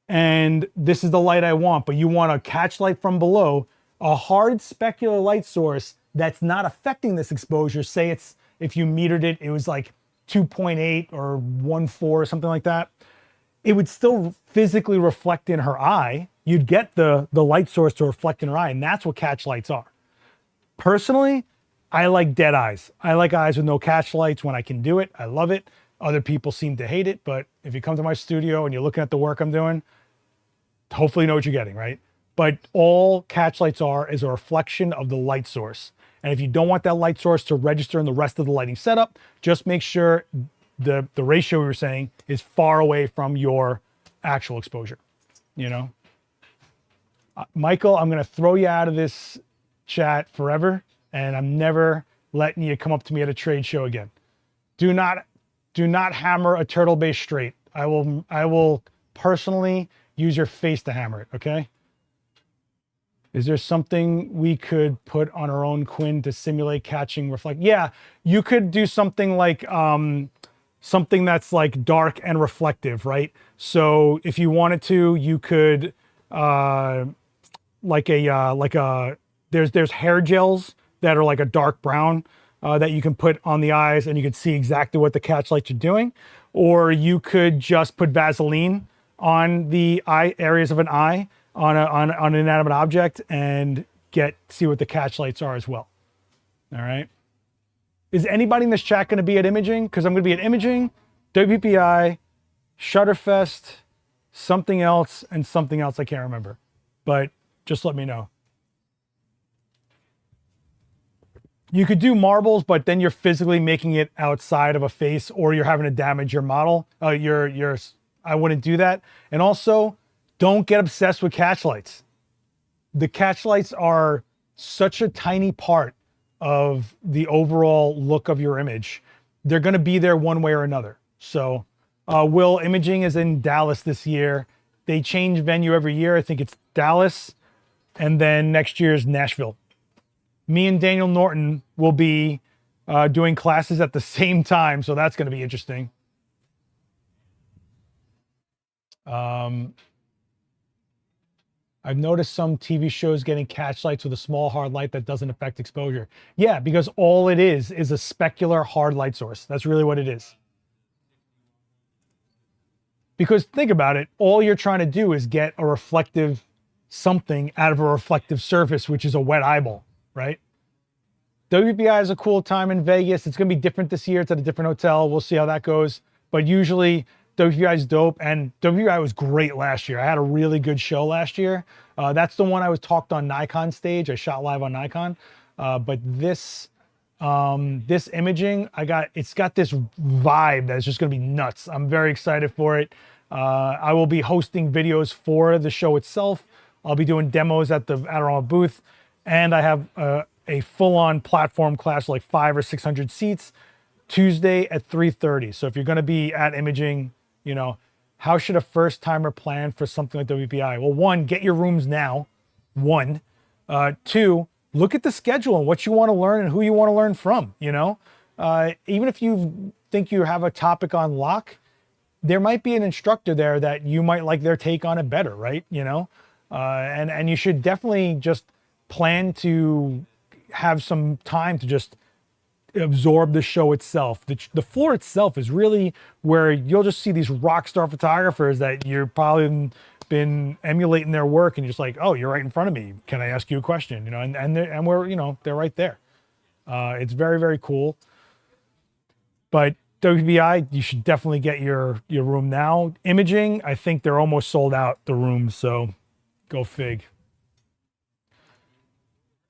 and this is the light I want, but you want a catch light from below, a hard specular light source that's not affecting this exposure, say it's, if you metered it, it was like 2.8 or 1.4 or something like that, it would still physically reflect in her eye. You'd get the light source to reflect in her eye, and that's what catch lights are. Personally, I like dead eyes. I like eyes with no catch lights when I can do it. I love it. Other people seem to hate it, but if you come to my studio and you're looking at the work I'm doing, hopefully you know what you're getting, right? But all catch lights are is a reflection of the light source. And if you don't want that light source to register in the rest of the lighting setup, just make sure the ratio we were saying is far away from your actual exposure, you know? Michael, I'm gonna throw you out of this chat forever, and I'm never letting you come up to me at a trade show again. Do not hammer a turtle base straight. I will personally use your face to hammer it, okay? Is there something we could put on our own Quinn to simulate catching reflect? Yeah, you could do something like something that's like dark and reflective, right? So if you wanted to, you could there's hair gels that are like a dark brown that you can put on the eyes, and you can see exactly what the catch lights are doing. Or you could just put Vaseline on the eye areas of an eye on an inanimate object and see what the catch lights are as well. All right. Is anybody in this chat going to be at imaging? Because I'm going to be at imaging, WPPI, Shutterfest, something else, and something else I can't remember. But just let me know. You could do marbles, but then you're physically making it outside of a face, or you're having to damage your model. I wouldn't do that. And also, don't get obsessed with catch lights. The catch lights are such a tiny part of the overall look of your image. They're going to be there one way or another. So, Will, imaging is in Dallas this year. They change venue every year. I think it's Dallas, and then next year is Nashville. Me and Daniel Norton will be doing classes at the same time, so that's going to be interesting. I've noticed some TV shows getting catch lights with a small hard light that doesn't affect exposure. Yeah, because all it is a specular hard light source. That's really what it is. Because think about it, all you're trying to do is get a reflective something out of a reflective surface, which is a wet eyeball, right? WPPI is a cool time in Vegas. It's going to be different this year. It's at a different hotel. We'll see how that goes. But usually WPPI is dope, and WPPI was great last year. I had a really good show last year. That's the one I was talked on Nikon stage. I shot live on Nikon. But this imaging, it's got this vibe that's just going to be nuts. I'm very excited for it. I will be hosting videos for the show itself. I'll be doing demos at the Adorama booth, and I have a full-on platform class, like 500 or 600 seats, Tuesday at 3:30. So if you're going to be at imaging, you know, how should a first-timer plan for something like WPPI? Well, one, get your rooms now. One. Two, look at the schedule and what you want to learn and who you want to learn from, you know? Even if you think you have a topic on lock, there might be an instructor there that you might like their take on it better, right? And you should definitely just plan to have some time to just absorb the show itself. The floor itself is really where you'll just see these rock star photographers that you're probably been emulating their work, and you're just like, oh, you're right in front of me. Can I ask you a question? And we're, they're right there. It's very, very cool. But WPPI, you should definitely get your room now. Imaging, I think they're almost sold out, the rooms, so go fig.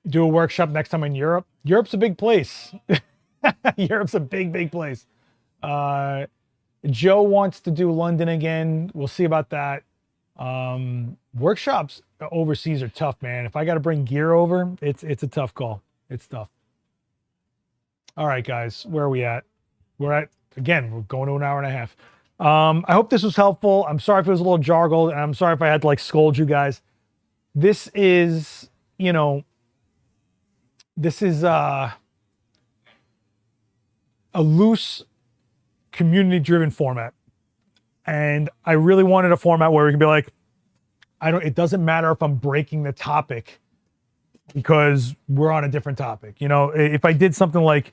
Do a workshop next time in Europe. Europe's a big place. Europe's a big, big place. Joe wants to do London again. We'll see about that. Workshops overseas are tough, man. If I got to bring gear over, it's a tough call. It's tough. All right, guys, where are we at? We're going to an hour and a half. I hope this was helpful. I'm sorry if it was a little jargled, and I'm sorry if I had to like scold you guys. This is, a loose, community-driven format. And I really wanted a format where we can be like, it doesn't matter if I'm breaking the topic because we're on a different topic. If I did something like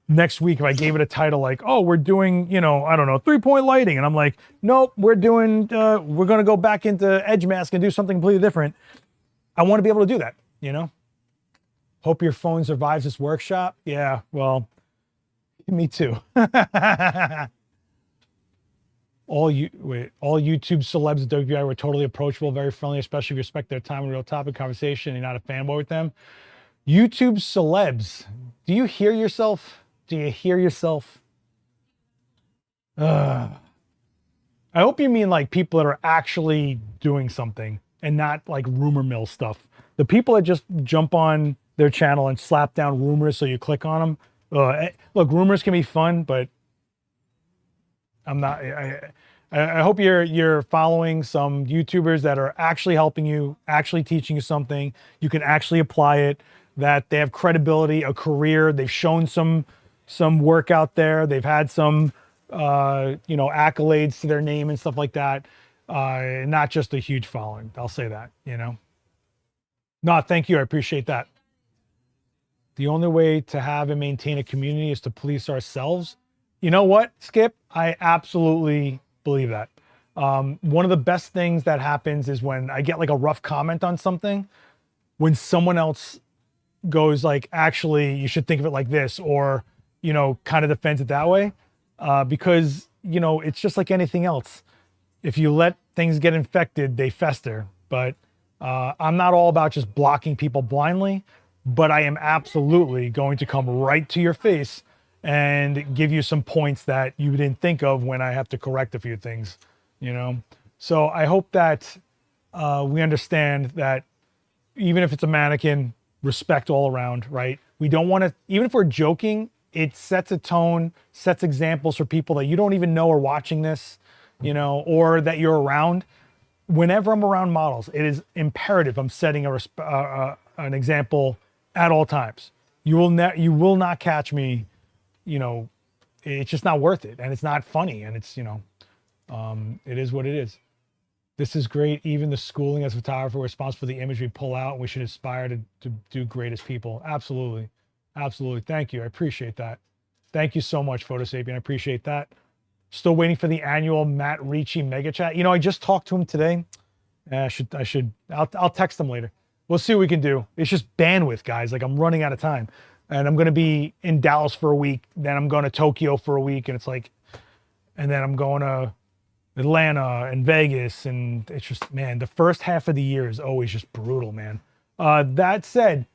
next week, if I gave it a title like, oh, we're doing, I don't know, 3-point lighting. And I'm like, nope, we're going to go back into edge mask and do something completely different. I want to be able to do that, Hope your phone survives this workshop. Yeah, well, me too. All YouTube celebs at WPPI were totally approachable, very friendly, especially if you respect their time and real topic conversation and you're not a fanboy with them. YouTube celebs, do you hear yourself? Do you hear yourself? I hope you mean like people that are actually doing something and not like rumor mill stuff. The people that just jump on their channel and slap down rumors so you click on them. Look, rumors can be fun, but I'm not. I hope you're following some YouTubers that are actually helping you, actually teaching you something. You can actually apply it. That they have credibility, a career. They've shown some work out there. They've had some accolades to their name and stuff like that. Not just a huge following. I'll say that. No, thank you. I appreciate that. The only way to have and maintain a community is to police ourselves. You know what, Skip? I absolutely believe that. One of the best things that happens is when I get like a rough comment on something, when someone else goes like, actually, you should think of it like this, or, kind of defends it that way. Because, it's just like anything else. If you let things get infected, they fester. But I'm not all about just blocking people blindly, but I am absolutely going to come right to your face and give you some points that you didn't think of when I have to correct a few things, So I hope that we understand that even if it's a mannequin, respect all around, right? We don't want to, even if we're joking, it sets a tone, sets examples for people that you don't even know are watching this, or that you're around. Whenever I'm around models, it is imperative I'm setting an example at all times. You will not catch me, it's just not worth it, and it's not funny, and it's, it is what it is. This is great. Even the schooling as a photographer, we're responsible for the image we pull out, and we should aspire to do great as people. Absolutely. Absolutely. Thank you. I appreciate that. Thank you so much, Photosapien. I appreciate that. Still waiting for the annual Matt Ricci mega chat. I just talked to him today. I'll text him later. We'll see what we can do. It's just bandwidth, guys. Like, I'm running out of time, and I'm going to be in Dallas for a week. Then I'm going to Tokyo for a week. And it's like, and then I'm going to Atlanta and Vegas. And it's just, man, the first half of the year is always just brutal, man. That said,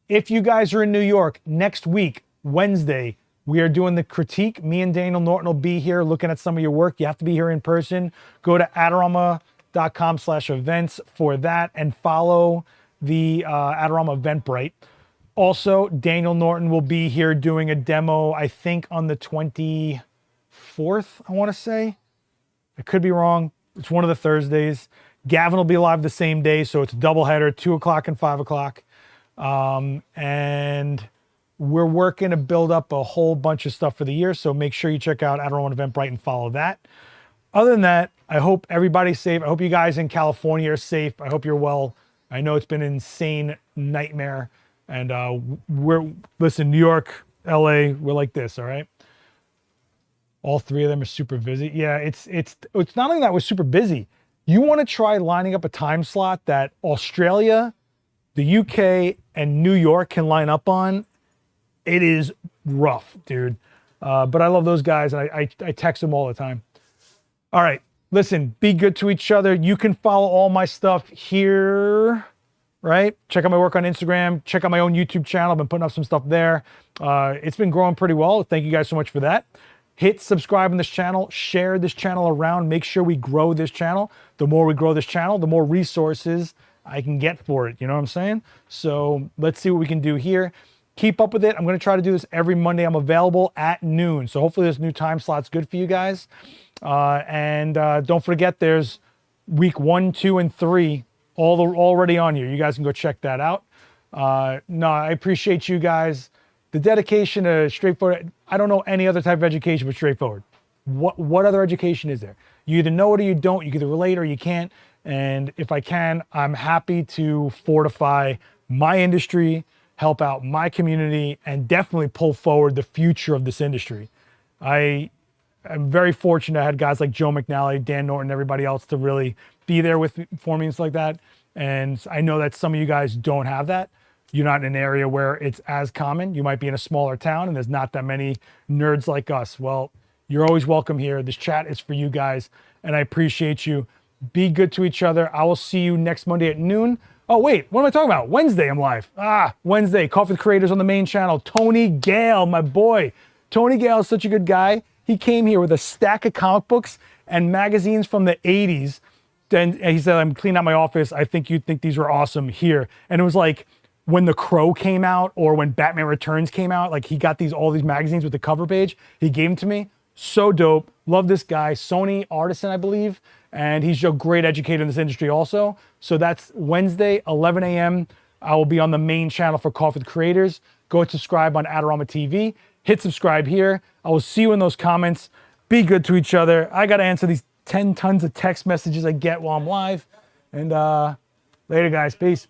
if you guys are in New York next week, Wednesday, we are doing the critique. Me and Daniel Norton will be here looking at some of your work. You have to be here in person. Go to adorama.com/events for that and follow the Adorama Eventbrite. Also, Daniel Norton will be here doing a demo, I think on the 24th, I want to say. I could be wrong. It's one of the Thursdays. Gavin will be live the same day, so it's a doubleheader, 2 o'clock and 5 o'clock. And we're working to build up a whole bunch of stuff for the year, so make sure you check out Adorama Eventbrite and follow that. other than that, I hope everybody's safe. I hope you guys in California are safe. I hope you're well. I know it's been an insane nightmare. And listen, New York, LA, we're like this, all right? All three of them are super busy. Yeah, it's not only that we're super busy. You want to try lining up a time slot that Australia, the UK, and New York can line up on. It is rough, dude. But I love those guys, and I text them all the time. All right, listen, be good to each other. You can follow all my stuff here, right? Check out my work on Instagram. Check out my own YouTube channel. I've been putting up some stuff there. It's been growing pretty well. Thank you guys so much for that. Hit subscribe on this channel. Share this channel around. Make sure we grow this channel. The more we grow this channel, the more resources I can get for it. You know what I'm saying? So let's see what we can do here. Keep up with it. I'm going to try to do this every Monday. I'm available at noon. So hopefully this new time slot's good for you guys. And don't forget, there's week 1, 2, and 3 already on here. You guys can go check that out. No, I appreciate you guys. The dedication to straightforward. I don't know any other type of education but straightforward. What other education is there? You either know it or you don't. You can either relate or you can't. And if I can, I'm happy to fortify my industry, help out my community, and definitely pull forward the future of this industry. I'm very fortunate I had guys like Joe McNally, Dan Norton, everybody else to really be there for me and stuff like that. And I know that some of you guys don't have that. You're not in an area where it's as common. You might be in a smaller town and there's not that many nerds like us. Well, you're always welcome here. This chat is for you guys, and I appreciate you. Be good to each other. I will see you next Monday at noon. Oh, wait, what am I talking about? Wednesday, I'm live. Wednesday, Coffee with Creators on the main channel. Tony Gale, my boy. Tony Gale is such a good guy. He came here with a stack of comic books and magazines from the 80s. Then he said, I'm cleaning out my office. I think you'd think these were awesome here. And it was like when The Crow came out or when Batman Returns came out, like he got all these magazines with the cover page. He gave them to me. So dope. Love this guy. Sony Artisan, I believe. And he's a great educator in this industry also. So that's Wednesday, 11 a.m. I will be on the main channel for Coffee with Creators. Go subscribe on Adorama TV. Hit subscribe here. I will see you in those comments. Be good to each other. I got to answer these 10 tons of text messages I get while I'm live. And later, guys. Peace.